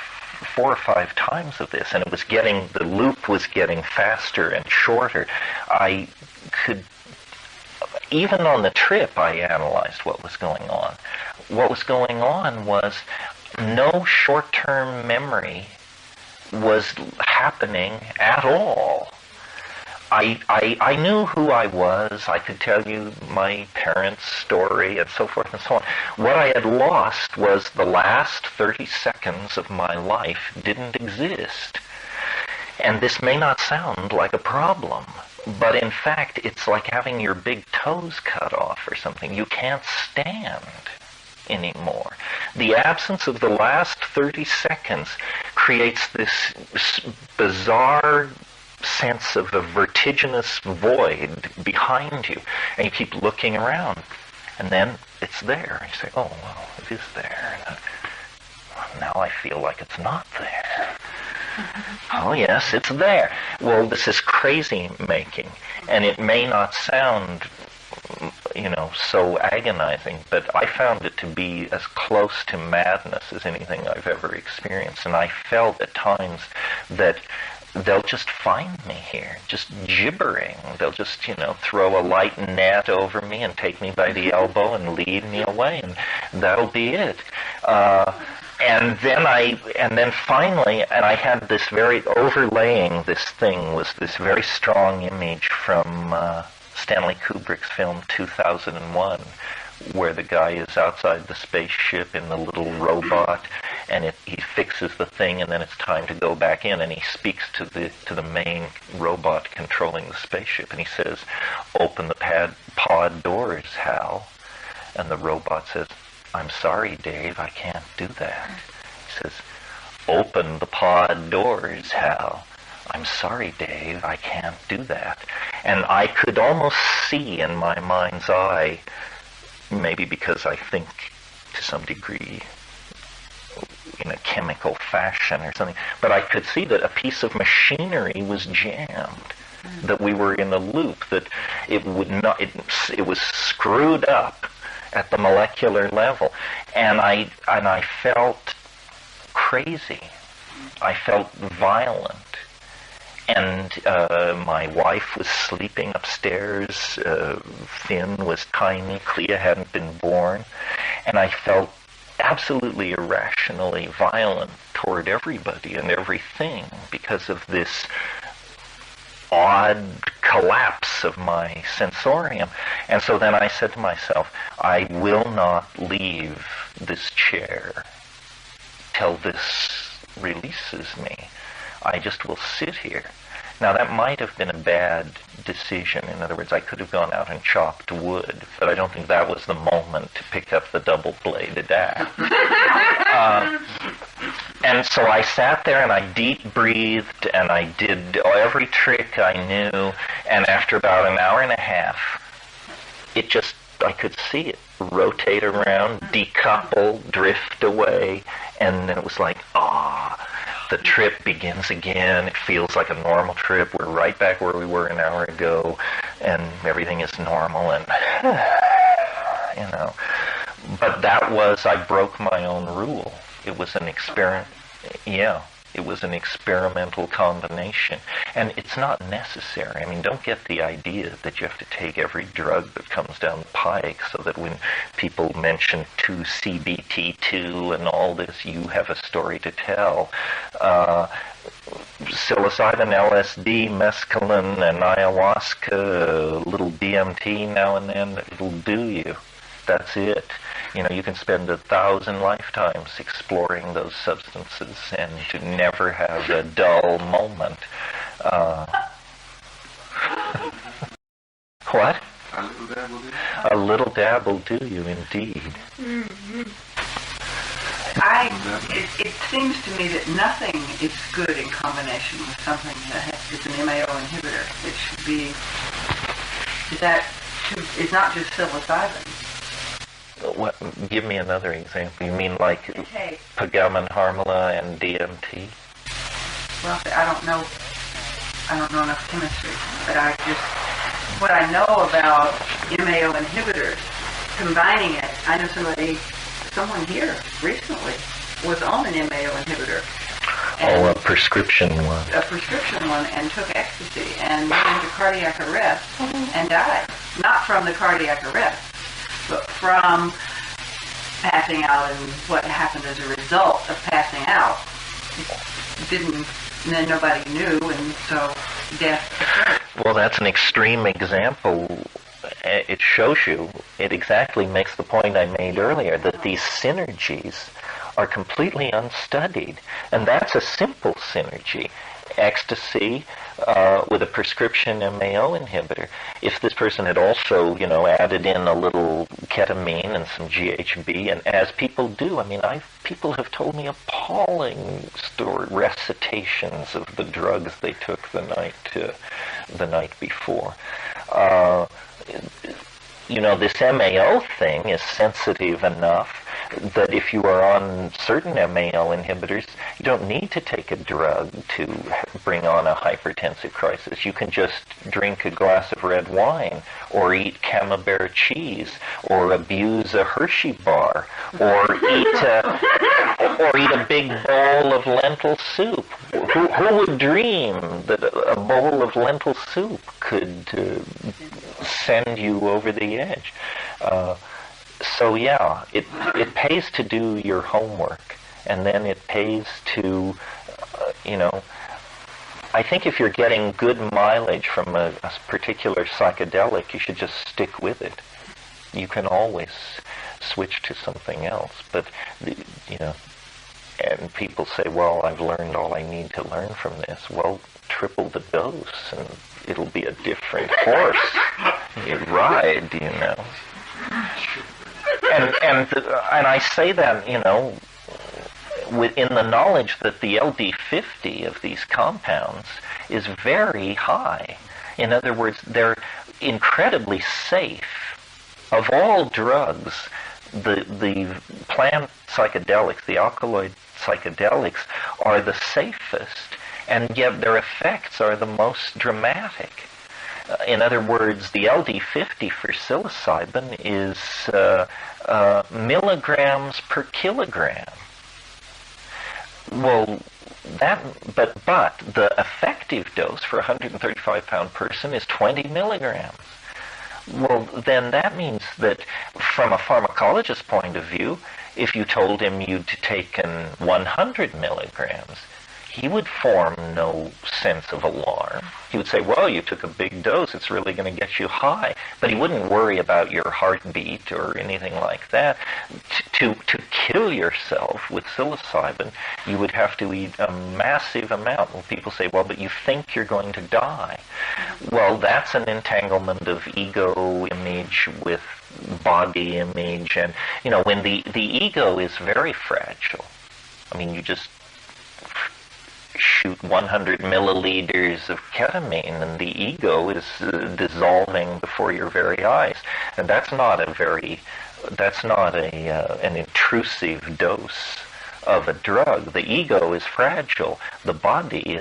4 or 5 times of this, and it was getting, the loop was getting faster and shorter. I could, even on the trip, I analyzed what was going on. What was going on was no short-term memory was happening at all. I knew who I was. I could tell you my parents' story and so forth and so on. What I had lost was the last 30 seconds of my life didn't exist. And this may not sound like a problem, but in fact, it's like having your big toes cut off or something. You can't stand anymore. The absence of the last 30 seconds creates this bizarre sense of a vertiginous void behind you, and you keep looking around, and then it's there. You say, oh, well, it is there. Now I feel like it's not there. Oh, yes, it's there. Well, this is crazy making, and it may not sound, you know, so agonizing, but I found it to be as close to madness as anything I've ever experienced, and I felt at times that they'll just find me here, just gibbering. They'll just, you know, throw a light net over me and take me by the elbow and lead me away, and that'll be it. And then finally, and I had this very, overlaying this thing was this very strong image from Stanley Kubrick's film 2001, where the guy is outside the spaceship in the little robot, and he fixes the thing, and then it's time to go back in, and he speaks to the main robot controlling the spaceship, and he says, "Open the pod doors, Hal." And the robot says, "I'm sorry, Dave, I can't do that." He says, "Open the pod doors, Hal." "I'm sorry, Dave, I can't do that." And I could almost see in my mind's eye, maybe because I think to some degree in a chemical fashion or something, but I could see that a piece of machinery was jammed, that we were in a loop, that it would not, it was screwed up at the molecular level, and I felt crazy. I felt violent. And my wife was sleeping upstairs. Finn was tiny. Clea hadn't been born. And I felt absolutely irrationally violent toward everybody and everything because of this odd collapse of my sensorium. And so then I said to myself, I will not leave this chair till this releases me. I just will sit here. Now, that might have been a bad decision. In other words, I could have gone out and chopped wood, but I don't think that was the moment to pick up the double-bladed axe. And so I sat there and I deep-breathed and I did every trick I knew, and after about an hour and a half, I could see it rotate around, decouple, drift away, and then it was like, the trip begins again. It feels like a normal trip. We're right back where we were an hour ago, and everything is normal, and, you know. But I broke my own rule. It was an experiment. Yeah, it was an experimental combination. And it's not necessary. I mean, don't get the idea that you have to take every drug that comes down the pike so that when people mention 2-CBT2 and all this, you have a story to tell. Psilocybin, LSD, mescaline, and ayahuasca, a little DMT now and then, it'll do you. That's it. You know, you can spend 1,000 lifetimes exploring those substances and to never have a dull moment. What? A little dab will do. A little dab will do you, indeed. It seems to me that nothing is good in combination with something that is an MAO inhibitor. It should be, it's not just psilocybin. What? Give me another example. You mean like Okay. Pagaman Harmala and DMT? Well, I don't know enough chemistry, but what I know about MAO inhibitors, combining it, I know someone here recently was on an MAO inhibitor. Oh, a prescription one. A prescription one, and took ecstasy and went into cardiac arrest and died. Not from the cardiac arrest, but from passing out and what happened as a result of passing out. And then nobody knew, and so death occurred. Well, that's an extreme example. It shows you, it exactly makes the point I made earlier, that these synergies are completely unstudied. And that's a simple synergy. Ecstasy with a prescription MAO inhibitor. If this person had also, added in a little ketamine and some GHB, and as people do, people have told me appalling recitations of the drugs they took the night before. This MAO thing is sensitive enough that if you are on certain MAO inhibitors, you don't need to take a drug to bring on a hypertensive crisis. You can just drink a glass of red wine, or eat camembert cheese, or abuse a Hershey bar, or eat a big bowl of lentil soup. Who would dream that a bowl of lentil soup could send you over the edge? So yeah, it pays to do your homework, and then it pays to, I think if you're getting good mileage from a particular psychedelic, you should just stick with it. You can always switch to something else, but, and people say, well, I've learned all I need to learn from this. Well, triple the dose, and it'll be a different horse you ride, And I say that, in the knowledge that the LD50 of these compounds is very high. In other words, they're incredibly safe. Of all drugs, the plant psychedelics, the alkaloid psychedelics, are the safest, and yet their effects are the most dramatic. In other words, the LD50 for psilocybin is milligrams per kilogram. Well, but the effective dose for a 135-pound person is 20 milligrams. Well, then that means that from a pharmacologist's point of view, if you told him you'd taken 100 milligrams, he would form no sense of alarm. He would say, well, you took a big dose, it's really going to get you high. But he wouldn't worry about your heartbeat or anything like that. To kill yourself with psilocybin, you would have to eat a massive amount. Well, people say, well, but you think you're going to die. Well, that's an entanglement of ego image with body image. And, when the ego is very fragile, you just shoot 100 milliliters of ketamine, and the ego is dissolving before your very eyes. And that's not an intrusive dose of a drug. The ego is fragile. The body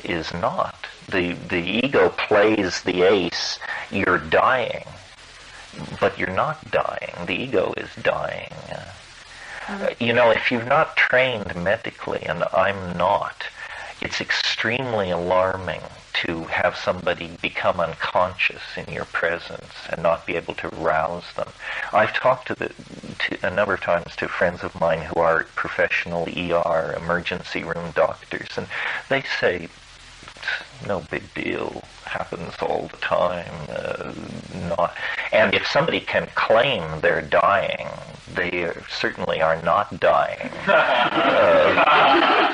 is not. The ego plays the ace. You're dying, but you're not dying. The ego is dying. If you've not trained medically, and I'm not, it's extremely alarming to have somebody become unconscious in your presence and not be able to rouse them. I've talked to a number of times to friends of mine who are professional ER, emergency room doctors, and they say, no big deal, happens all the time. And if somebody can claim they're dying, they certainly are not dying.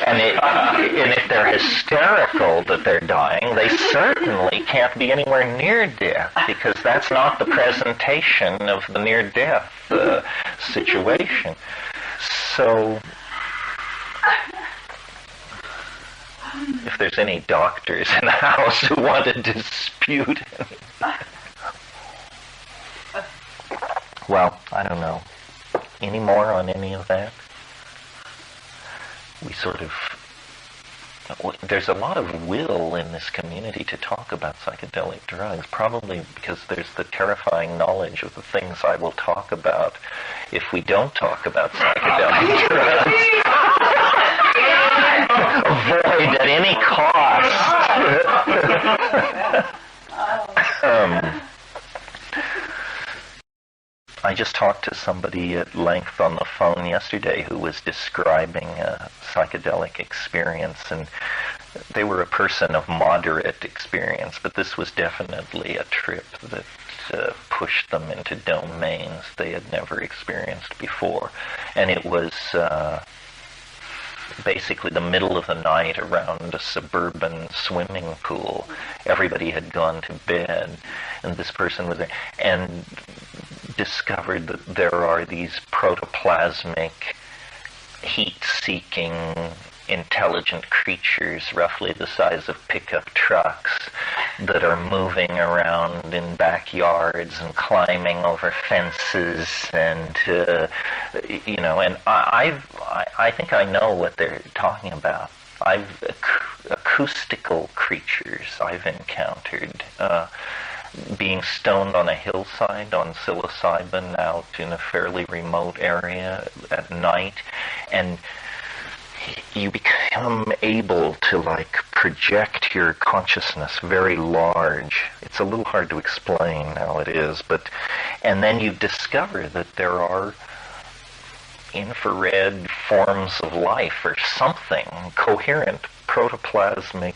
And if they're hysterical that they're dying, they certainly can't be anywhere near death, because that's not the presentation of the near-death situation. So, if there's any doctors in the house who want to dispute it, well, I don't know. Any more on any of that? We sort of... There's a lot of will in this community to talk about psychedelic drugs, probably because there's the terrifying knowledge of the things I will talk about if we don't talk about psychedelic drugs. Avoid at any cost. I just talked to somebody at length on the phone yesterday who was describing a psychedelic experience, and they were a person of moderate experience, but this was definitely a trip that pushed them into domains they had never experienced before. And it was basically the middle of the night around a suburban swimming pool. Everybody had gone to bed, and this person was there, and discovered that there are these protoplasmic, heat-seeking, intelligent creatures roughly the size of pickup trucks that are moving around in backyards and climbing over fences, and and I think I know what they're talking about. Acoustical creatures I've encountered. Being stoned on a hillside on psilocybin out in a fairly remote area at night, and you become able to project your consciousness very large. It's a little hard to explain how it is, and then you discover that there are infrared forms of life or something, coherent protoplasmic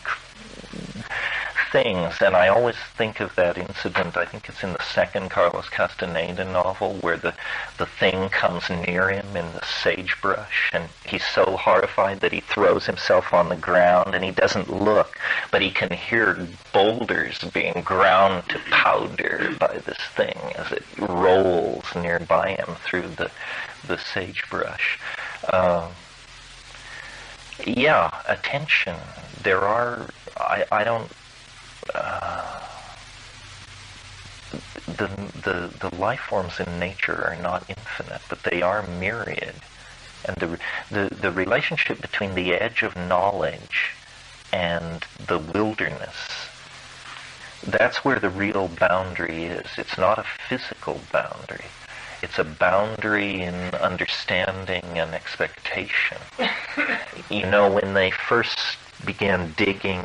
things. And I always think of that incident, I think it's in the second Carlos Castaneda novel, where the thing comes near him in the sagebrush, and he's so horrified that he throws himself on the ground, and he doesn't look, but he can hear boulders being ground to powder by this thing as it rolls nearby him through the sagebrush. Attention. There are, I don't, the life forms in nature are not infinite, but they are myriad. And the relationship between the edge of knowledge and the wilderness, that's where the real boundary is. It's not a physical boundary. It's a boundary in understanding and expectation. When they first began digging,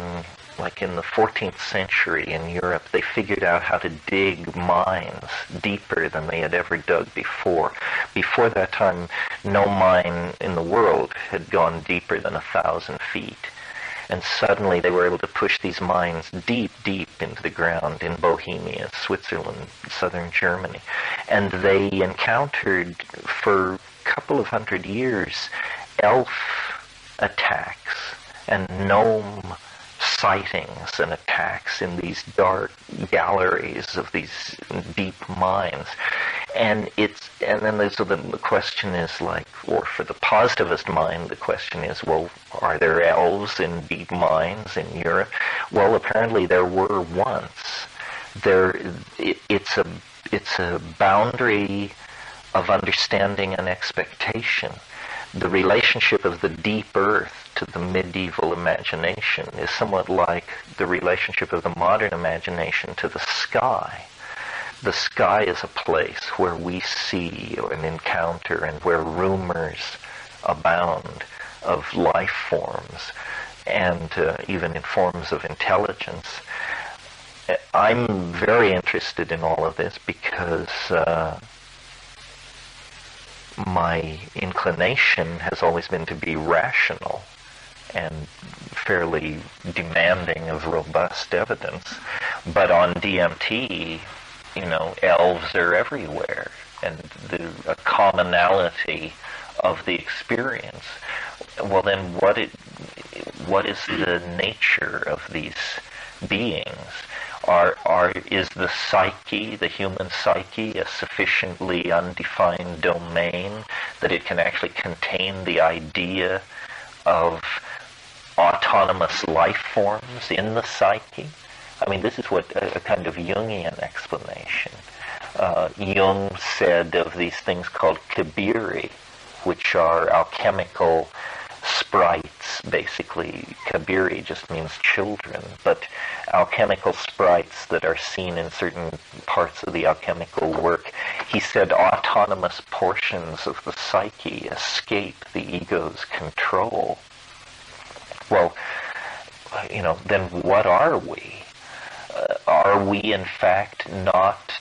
like in the 14th century in Europe, they figured out how to dig mines deeper than they had ever dug before. Before that time, no mine in the world had gone deeper than 1,000 feet. And suddenly they were able to push these mines deep, deep into the ground in Bohemia, Switzerland, southern Germany. And they encountered, for a couple of hundred years, elf attacks and gnome sightings and attacks in these dark galleries of these deep mines. And then so the question is or for the positivist mind, the question is, well, are there elves in deep mines in Europe? Well, apparently there were once. It's a boundary of understanding and expectation. The relationship of the deep earth to the medieval imagination is somewhat like the relationship of the modern imagination to the sky. The sky is a place where we see and encounter, and where rumors abound of life forms, and even in forms of intelligence. I'm very interested in all of this because my inclination has always been to be rational and fairly demanding of robust evidence. But on DMT, elves are everywhere, and a commonality of the experience. well then what is the nature of these beings? Is the psyche, the human psyche, a sufficiently undefined domain that it can actually contain the idea of autonomous life forms in the psyche? I mean, this is what a kind of Jungian explanation. Jung said of these things called kabiri, which are alchemical sprites, basically. Kabiri just means children, but alchemical sprites that are seen in certain parts of the alchemical work. He said autonomous portions of the psyche escape the ego's control. Well, then what are we? Are we in fact not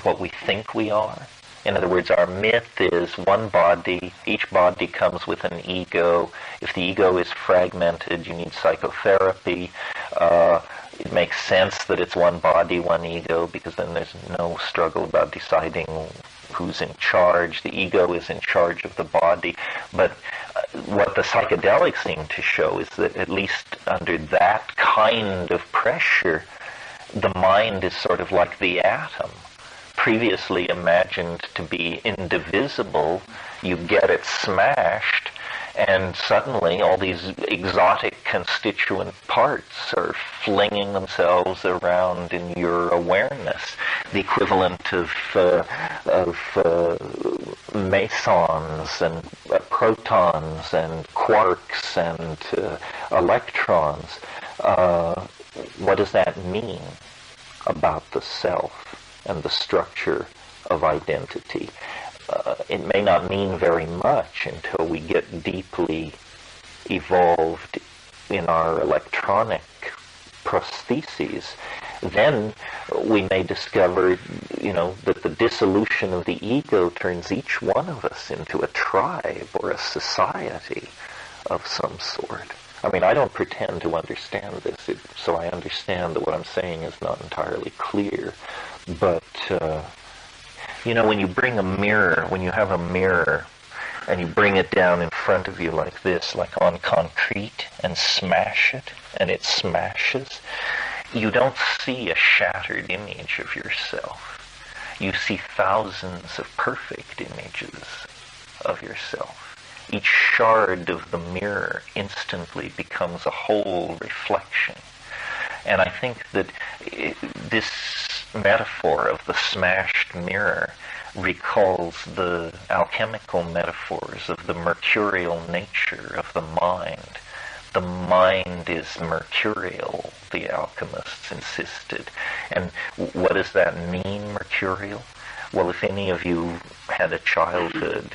what we think we are? In other words, our myth is one body, each body comes with an ego. If the ego is fragmented, you need psychotherapy. It makes sense that it's one body, one ego, because then there's no struggle about deciding who's in charge. The ego is in charge of the body. But what the psychedelics seem to show is that at least under that kind of pressure, the mind is sort of like the atom. Previously imagined to be indivisible, you get it smashed, and suddenly all these exotic constituent parts are flinging themselves around in your awareness. The equivalent of mesons and protons and quarks and electrons. What does that mean about the self and the structure of identity? It may not mean very much until we get deeply evolved in our electronic prostheses. Then we may discover, that the dissolution of the ego turns each one of us into a tribe or a society of some sort. I mean, I don't pretend to understand this, so I understand that what I'm saying is not entirely clear. But, when you bring a mirror, when you have a mirror, and you bring it down in front of you like this, like on concrete, and smash it, and it smashes, you don't see a shattered image of yourself. You see thousands of perfect images of yourself. Each shard of the mirror instantly becomes a whole reflection. And I think that this metaphor of the smashed mirror recalls the alchemical metaphors of the mercurial nature of the mind. The mind is mercurial, the alchemists insisted. And what does that mean, mercurial? Well, if any of you had a childhood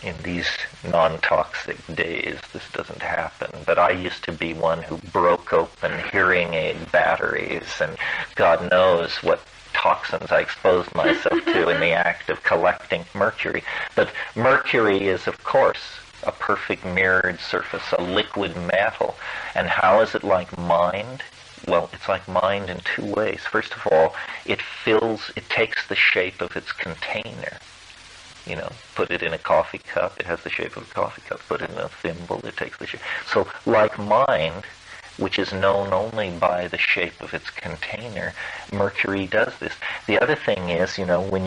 in these non-toxic days, this doesn't happen. But I used to be one who broke open hearing aid batteries, and God knows what toxins I exposed myself to in the act of collecting mercury. But mercury is, of course, a perfect mirrored surface, a liquid metal. And how is it like mind? Well, it's like mind in two ways. First of all, it takes the shape of its container. Put it in a coffee cup, it has the shape of a coffee cup. Put it in a thimble, it takes the shape. So, like mind, which is known only by the shape of its container, mercury does this. The other thing is, when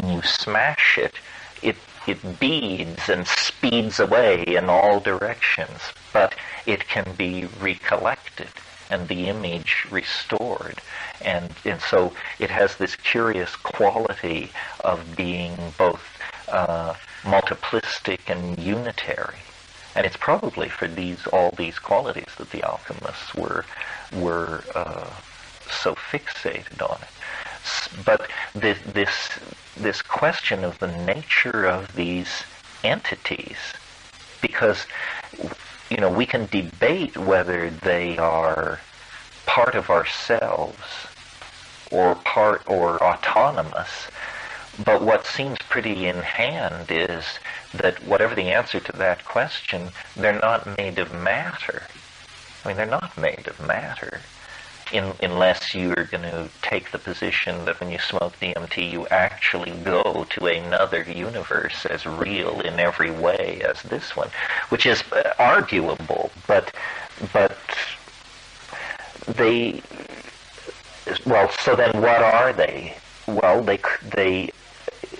you smash it, it beads and speeds away in all directions, but it can be recollected and the image restored. And so it has this curious quality of being both multiplistic and unitary. And it's probably for all these qualities that the alchemists were so fixated on it. But this question of the nature of these entities, because we can debate whether they are part of ourselves or autonomous, but what seems pretty in hand is that whatever the answer to that question, they're not made of matter. I mean, they're not made of matter. unless you're going to take the position that when you smoke DMT, you actually go to another universe as real in every way as this one, which is arguable, but they, well, so then what are they? Well, they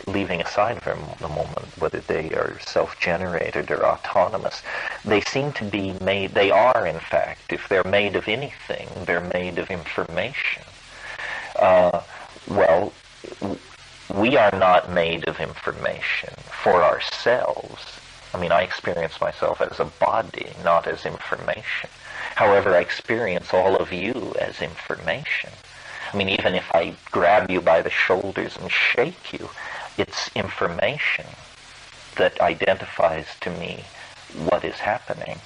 leaving aside for the moment whether they are self-generated or autonomous, they seem to be made, they are in fact, if they're made of anything, they're made of information. Well, we are not made of information for ourselves. I mean, I experience myself as a body, not as information. However, I experience all of you as information. I mean, even if I grab you by the shoulders and shake you, it's information that identifies to me what is happening.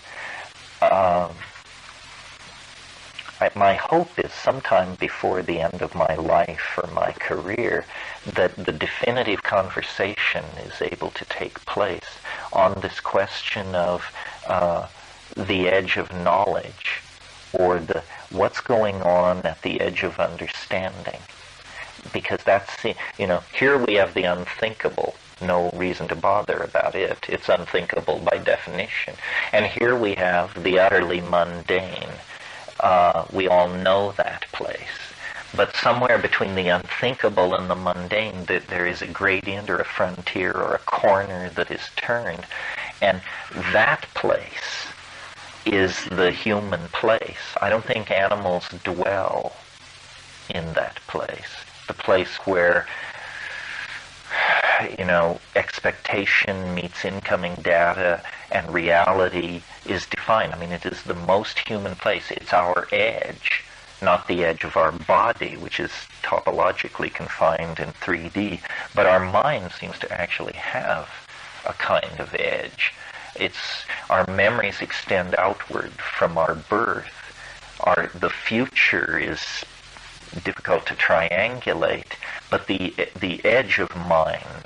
My hope is sometime before the end of my life or my career that the definitive conversation is able to take place on this question of the edge of knowledge, or what's going on at the edge of understanding. Because that's, here we have the unthinkable. No reason to bother about it. It's unthinkable by definition. And here we have the utterly mundane. We all know that place. But somewhere between the unthinkable and the mundane, there is a gradient or a frontier or a corner that is turned. And that place is the human place. I don't think animals dwell in that place. The place where, expectation meets incoming data and reality is defined. I mean, it is the most human place. It's our edge, not the edge of our body, which is topologically confined in 3D. But our mind seems to actually have a kind of edge. Our memories extend outward from our birth. The future is difficult to triangulate, but the edge of mind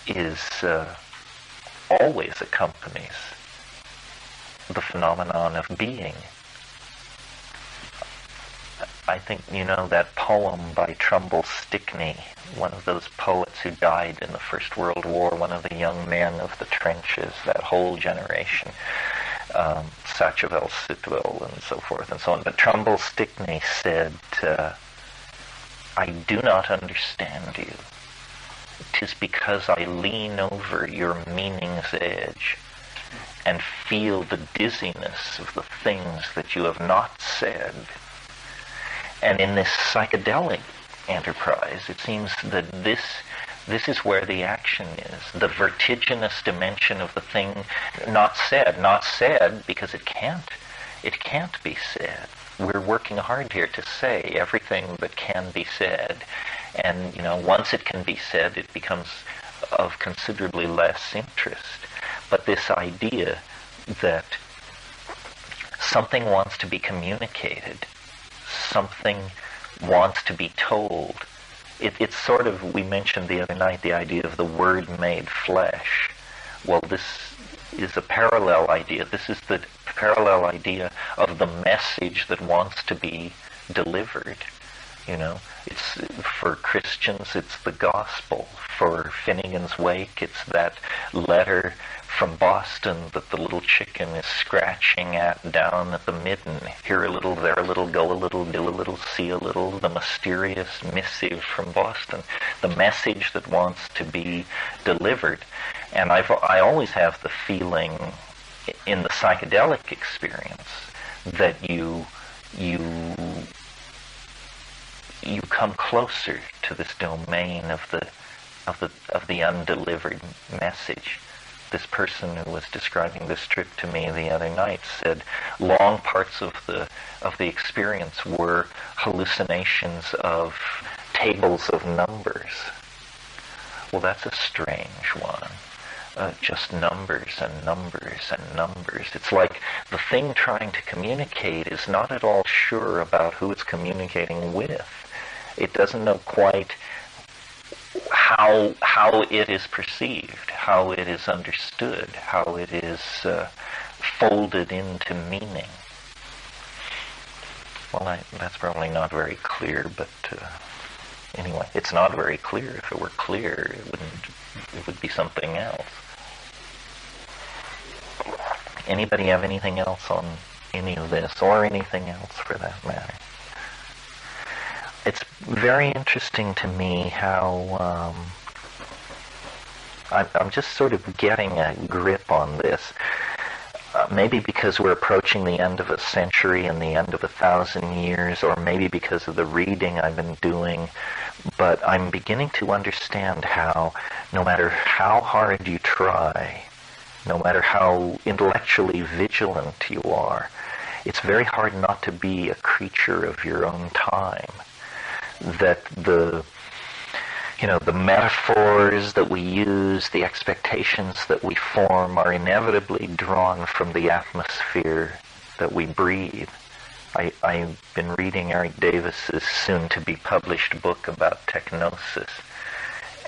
is always accompanies the phenomenon of being. I think that poem by Trumbull Stickney, one of those poets who died in the First World War, one of the young men of the trenches, that whole generation, Sacheverell Sitwell and so forth and so on. But Trumbull Stickney said, I do not understand you. 'Tis because I lean over your meaning's edge and feel the dizziness of the things that you have not said. And in this psychedelic enterprise, it seems that this is where the action is, the vertiginous dimension of the thing not said because it can't be said. We're working hard here to say everything that can be said. And, once it can be said, it becomes of considerably less interest. But this idea that something wants to be communicated, something wants to be told, it's sort of, we mentioned the other night, the idea of the Word made flesh. Well, this is a parallel idea. This is the parallel idea of the message that wants to be delivered. It's, for Christians, it's the gospel. For Finnegan's Wake, it's that letter from Boston that the little chicken is scratching at down at the midden. Here a little, there a little, go a little, do a little, see a little, the mysterious missive from Boston. The message that wants to be delivered. And I always have the feeling in the psychedelic experience that you come closer to this domain of the undelivered message. This person who was describing this trip to me the other night said long parts of the experience were hallucinations of tables of numbers. Well, that's a strange one. Just numbers and numbers and numbers. It's like the thing trying to communicate is not at all sure about who it's communicating with. It doesn't know quite how it is perceived, how it is understood, how it is folded into meaning. Well, that's probably not very clear, but anyway, it's not very clear. If it were clear, it would be something else. Anybody have anything else on any of this, or anything else for that matter? It's very interesting to me how I'm just sort of getting a grip on this. Maybe because we're approaching the end of a century and the end of 1,000 years, or maybe because of the reading I've been doing, but I'm beginning to understand how no matter how hard you try, no matter how intellectually vigilant you are, it's very hard not to be a creature of your own time. That the metaphors that we use, the expectations that we form are inevitably drawn from the atmosphere that we breathe. I've been reading Eric Davis's soon-to-be-published book about technosis,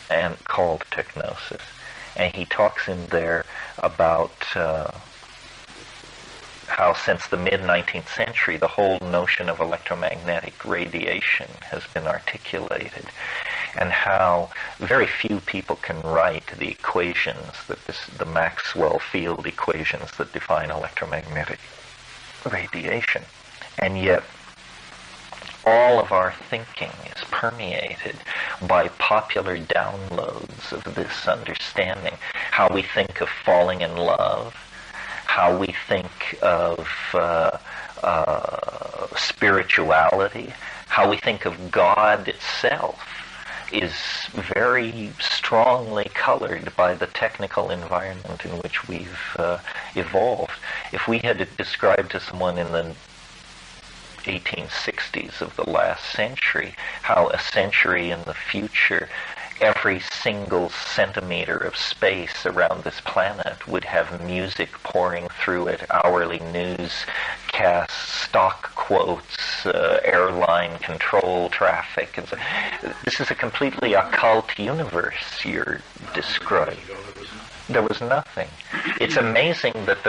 and called Technosis. And he talks in there about how since the mid-19th century the whole notion of electromagnetic radiation has been articulated, and how very few people can write the equations, the Maxwell field equations that define electromagnetic radiation. And yet all of our thinking is permeated by popular downloads of this understanding. How we think of falling in love, how we think of spirituality, how we think of God itself is very strongly colored by the technical environment in which we've evolved. If we had to describe to someone in the 1860s of the last century how a century in the future every single centimeter of space around this planet would have music pouring through it, hourly newscasts, stock quotes, airline control traffic. And so, this is a completely occult universe you're describing. There was nothing. It's amazing that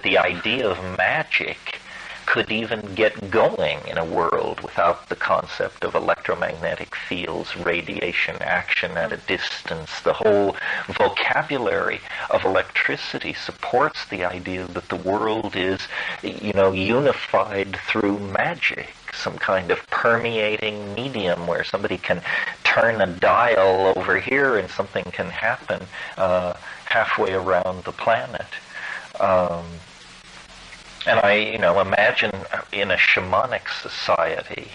the idea of magic could even get going in a world without the concept of electromagnetic fields, radiation, action at a distance. The whole vocabulary of electricity supports the idea that the world is, unified through magic, some kind of permeating medium where somebody can turn a dial over here and something can happen halfway around the planet. And I, imagine in a shamanic society,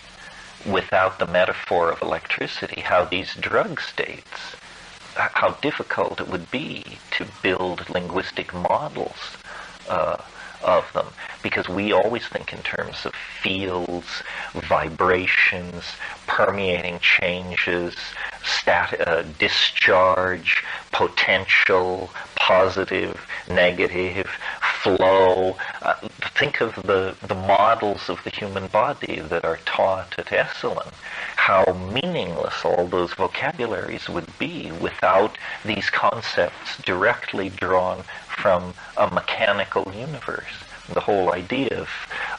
without the metaphor of electricity, how these drug states, how difficult it would be to build linguistic models of them. Because we always think in terms of fields, vibrations, permeating changes, discharge, potential, positive, negative, flow. Think of the models of the human body that are taught at Esalen. How meaningless all those vocabularies would be without these concepts directly drawn from a mechanical universe. The whole idea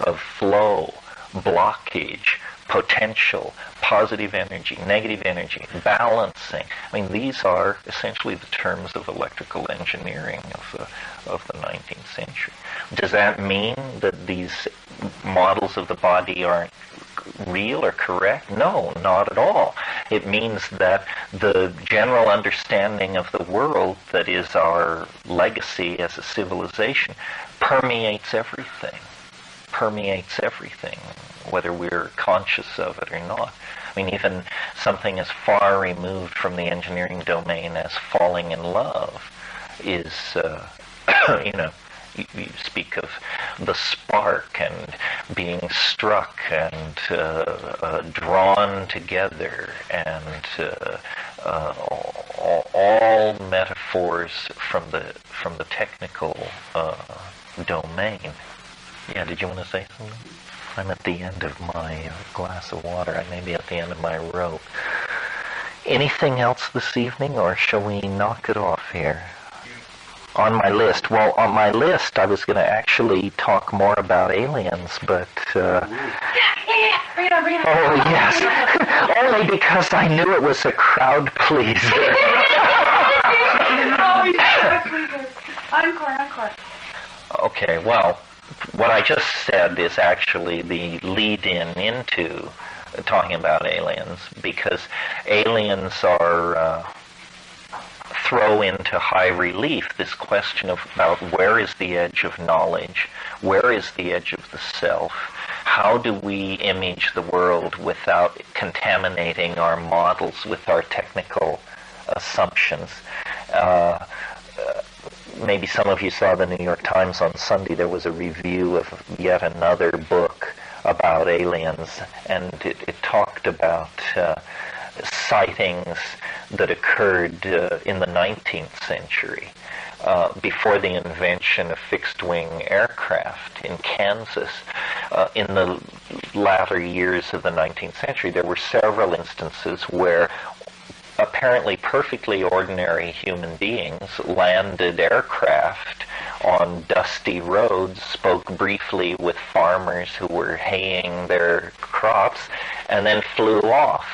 of flow, blockage, potential, positive energy, negative energy, balancing. I mean, these are essentially the terms of electrical engineering of the 19th century. Does that mean that these models of the body aren't real or correct? No, not at all. It means that the general understanding of the world that is our legacy as a civilization permeates everything, whether we're conscious of it or not. I mean, even something as far removed from the engineering domain as falling in love is, you speak of the spark and being struck and drawn together, and all metaphors from the technical domain. Yeah, did you want to say something? I'm at the end of my glass of water. I may be at the end of my rope. Anything else this evening, or shall we knock it off here? On my list. Well, on my list, I was going to actually talk more about aliens, but Bring it on, bring it on. Oh, yes. Only because I knew it was a crowd pleaser. Oh, yes. Encore. Okay, well, what I just said is actually the lead-in into talking about aliens, because aliens are throw into high relief this question about where is the edge of knowledge, where is the edge of the self, how do we image the world without contaminating our models with our technical assumptions. Maybe some of you saw the New York Times on Sunday. There was a review of yet another book about aliens, and it talked about sightings that occurred in the 19th century, before the invention of fixed-wing aircraft in Kansas. In the latter years of the 19th century, there were several instances where apparently perfectly ordinary human beings landed aircraft on dusty roads, spoke briefly with farmers who were haying their crops, and then flew off.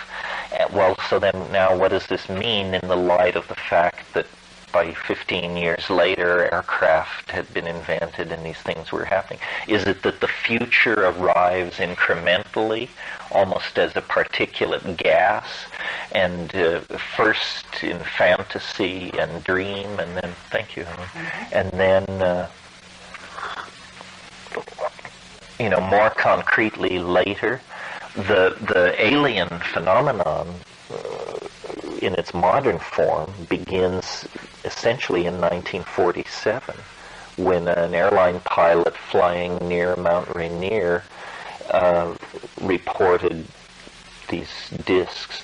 Well, so then now what does this mean in the light of the fact that by 15 years later aircraft had been invented and these things were happening? Is it that the future arrives incrementally, almost as a particulate gas, and first in fantasy and dream, and then, thank you, and then, more concretely later? The alien phenomenon in its modern form begins essentially in 1947, when an airline pilot flying near Mount Rainier reported these discs,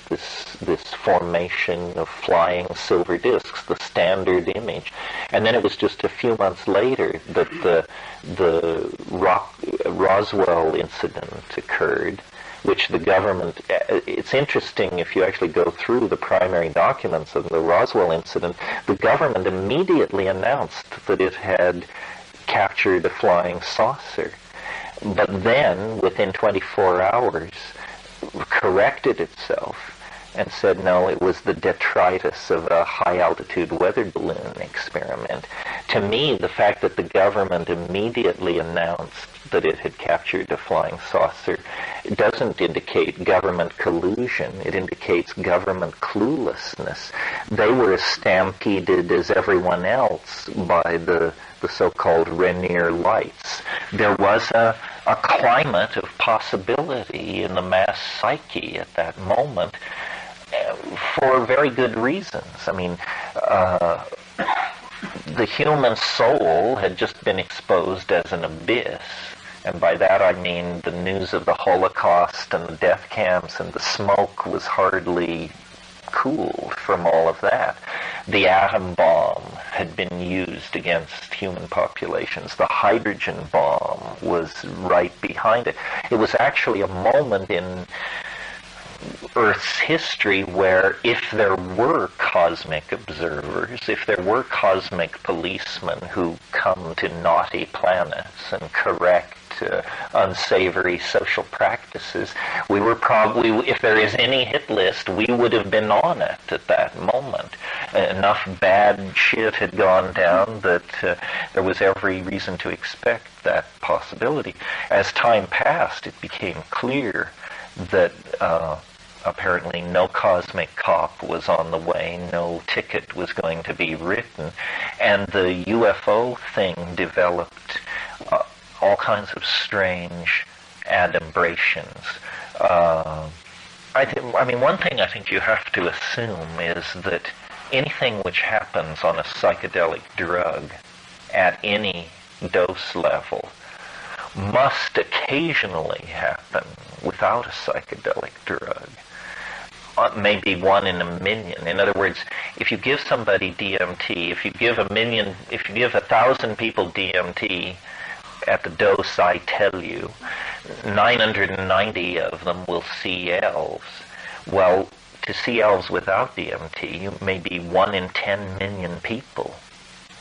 this formation of flying silver discs, the standard image. And then it was just a few months later that the Roswell incident occurred, which the government, it's interesting if you actually go through the primary documents of the Roswell incident, the government immediately announced that it had captured a flying saucer. But then, within 24 hours, corrected itself and said, no, it was the detritus of a high-altitude weather balloon experiment. To me, the fact that the government immediately announced that it had captured a flying saucer doesn't indicate government collusion. It indicates government cluelessness. They were as stampeded as everyone else by the so-called Rainier lights. There was a climate of possibility in the mass psyche at that moment, for very good reasons. I mean, the human soul had just been exposed as an abyss, and by that I mean the news of the Holocaust and the death camps, and the smoke was hardly cooled from all of that. The atom bomb had been used against human populations. The hydrogen bomb was right behind it. It was actually a moment in Earth's history where if there were cosmic observers, if there were cosmic policemen who come to naughty planets and correct unsavory social practices, we were probably, if there is any hit list, we would have been on it at that moment. Enough bad shit had gone down that there was every reason to expect that possibility. As time passed, it became clear that apparently no cosmic cop was on the way, no ticket was going to be written, and the UFO thing developed all kinds of strange adumbrations. One thing I think you have to assume is that anything which happens on a psychedelic drug at any dose level must occasionally happen without a psychedelic drug. Maybe 1 in a million. In other words, if you give somebody DMT, if you give 1,000 people DMT at the dose I tell you, 990 of them will see elves. Well, to see elves without DMT, maybe 1 in 10 million people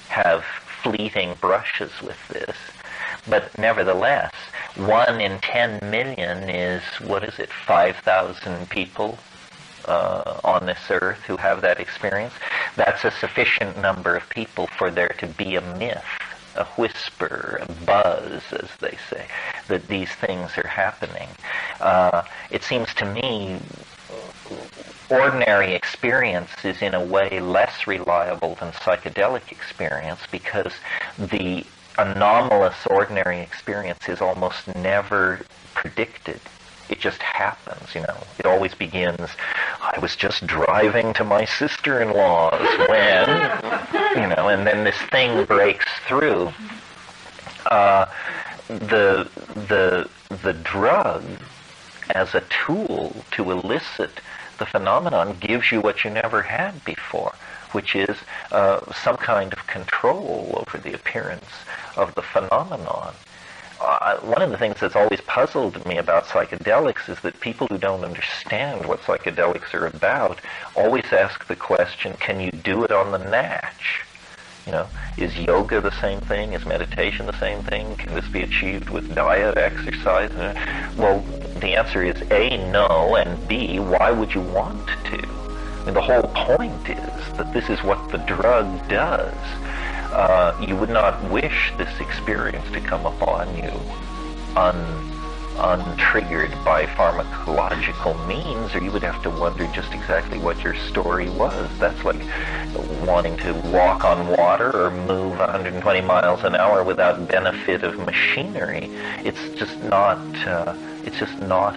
have fleeting brushes with this. But nevertheless, 1 in 10 million is, what is it, 5,000 people on this earth who have that experience. That's a sufficient number of people for there to be a myth, a whisper, a buzz, as they say, that these things are happening. It seems to me ordinary experience is in a way less reliable than psychedelic experience, because the anomalous ordinary experience is almost never predicted. It just happens, you know. It always begins, I was just driving to my sister-in-law's when, you know, and then this thing breaks through. The drug as a tool to elicit the phenomenon gives you what you never had before, which is some kind of control over the appearance of the phenomenon. One of the things that's always puzzled me about psychedelics is that people who don't understand what psychedelics are about always ask the question, can you do it on the natch? You know, is yoga the same thing? Is meditation the same thing? Can this be achieved with diet, exercise? Well, the answer is A, no, and B, why would you want to? I mean, the whole point is that this is what the drug does. You would not wish this experience to come upon you untriggered by pharmacological means, or you would have to wonder just exactly what your story was. That's like wanting to walk on water or move 120 miles an hour without benefit of machinery. It's just not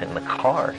in the cards.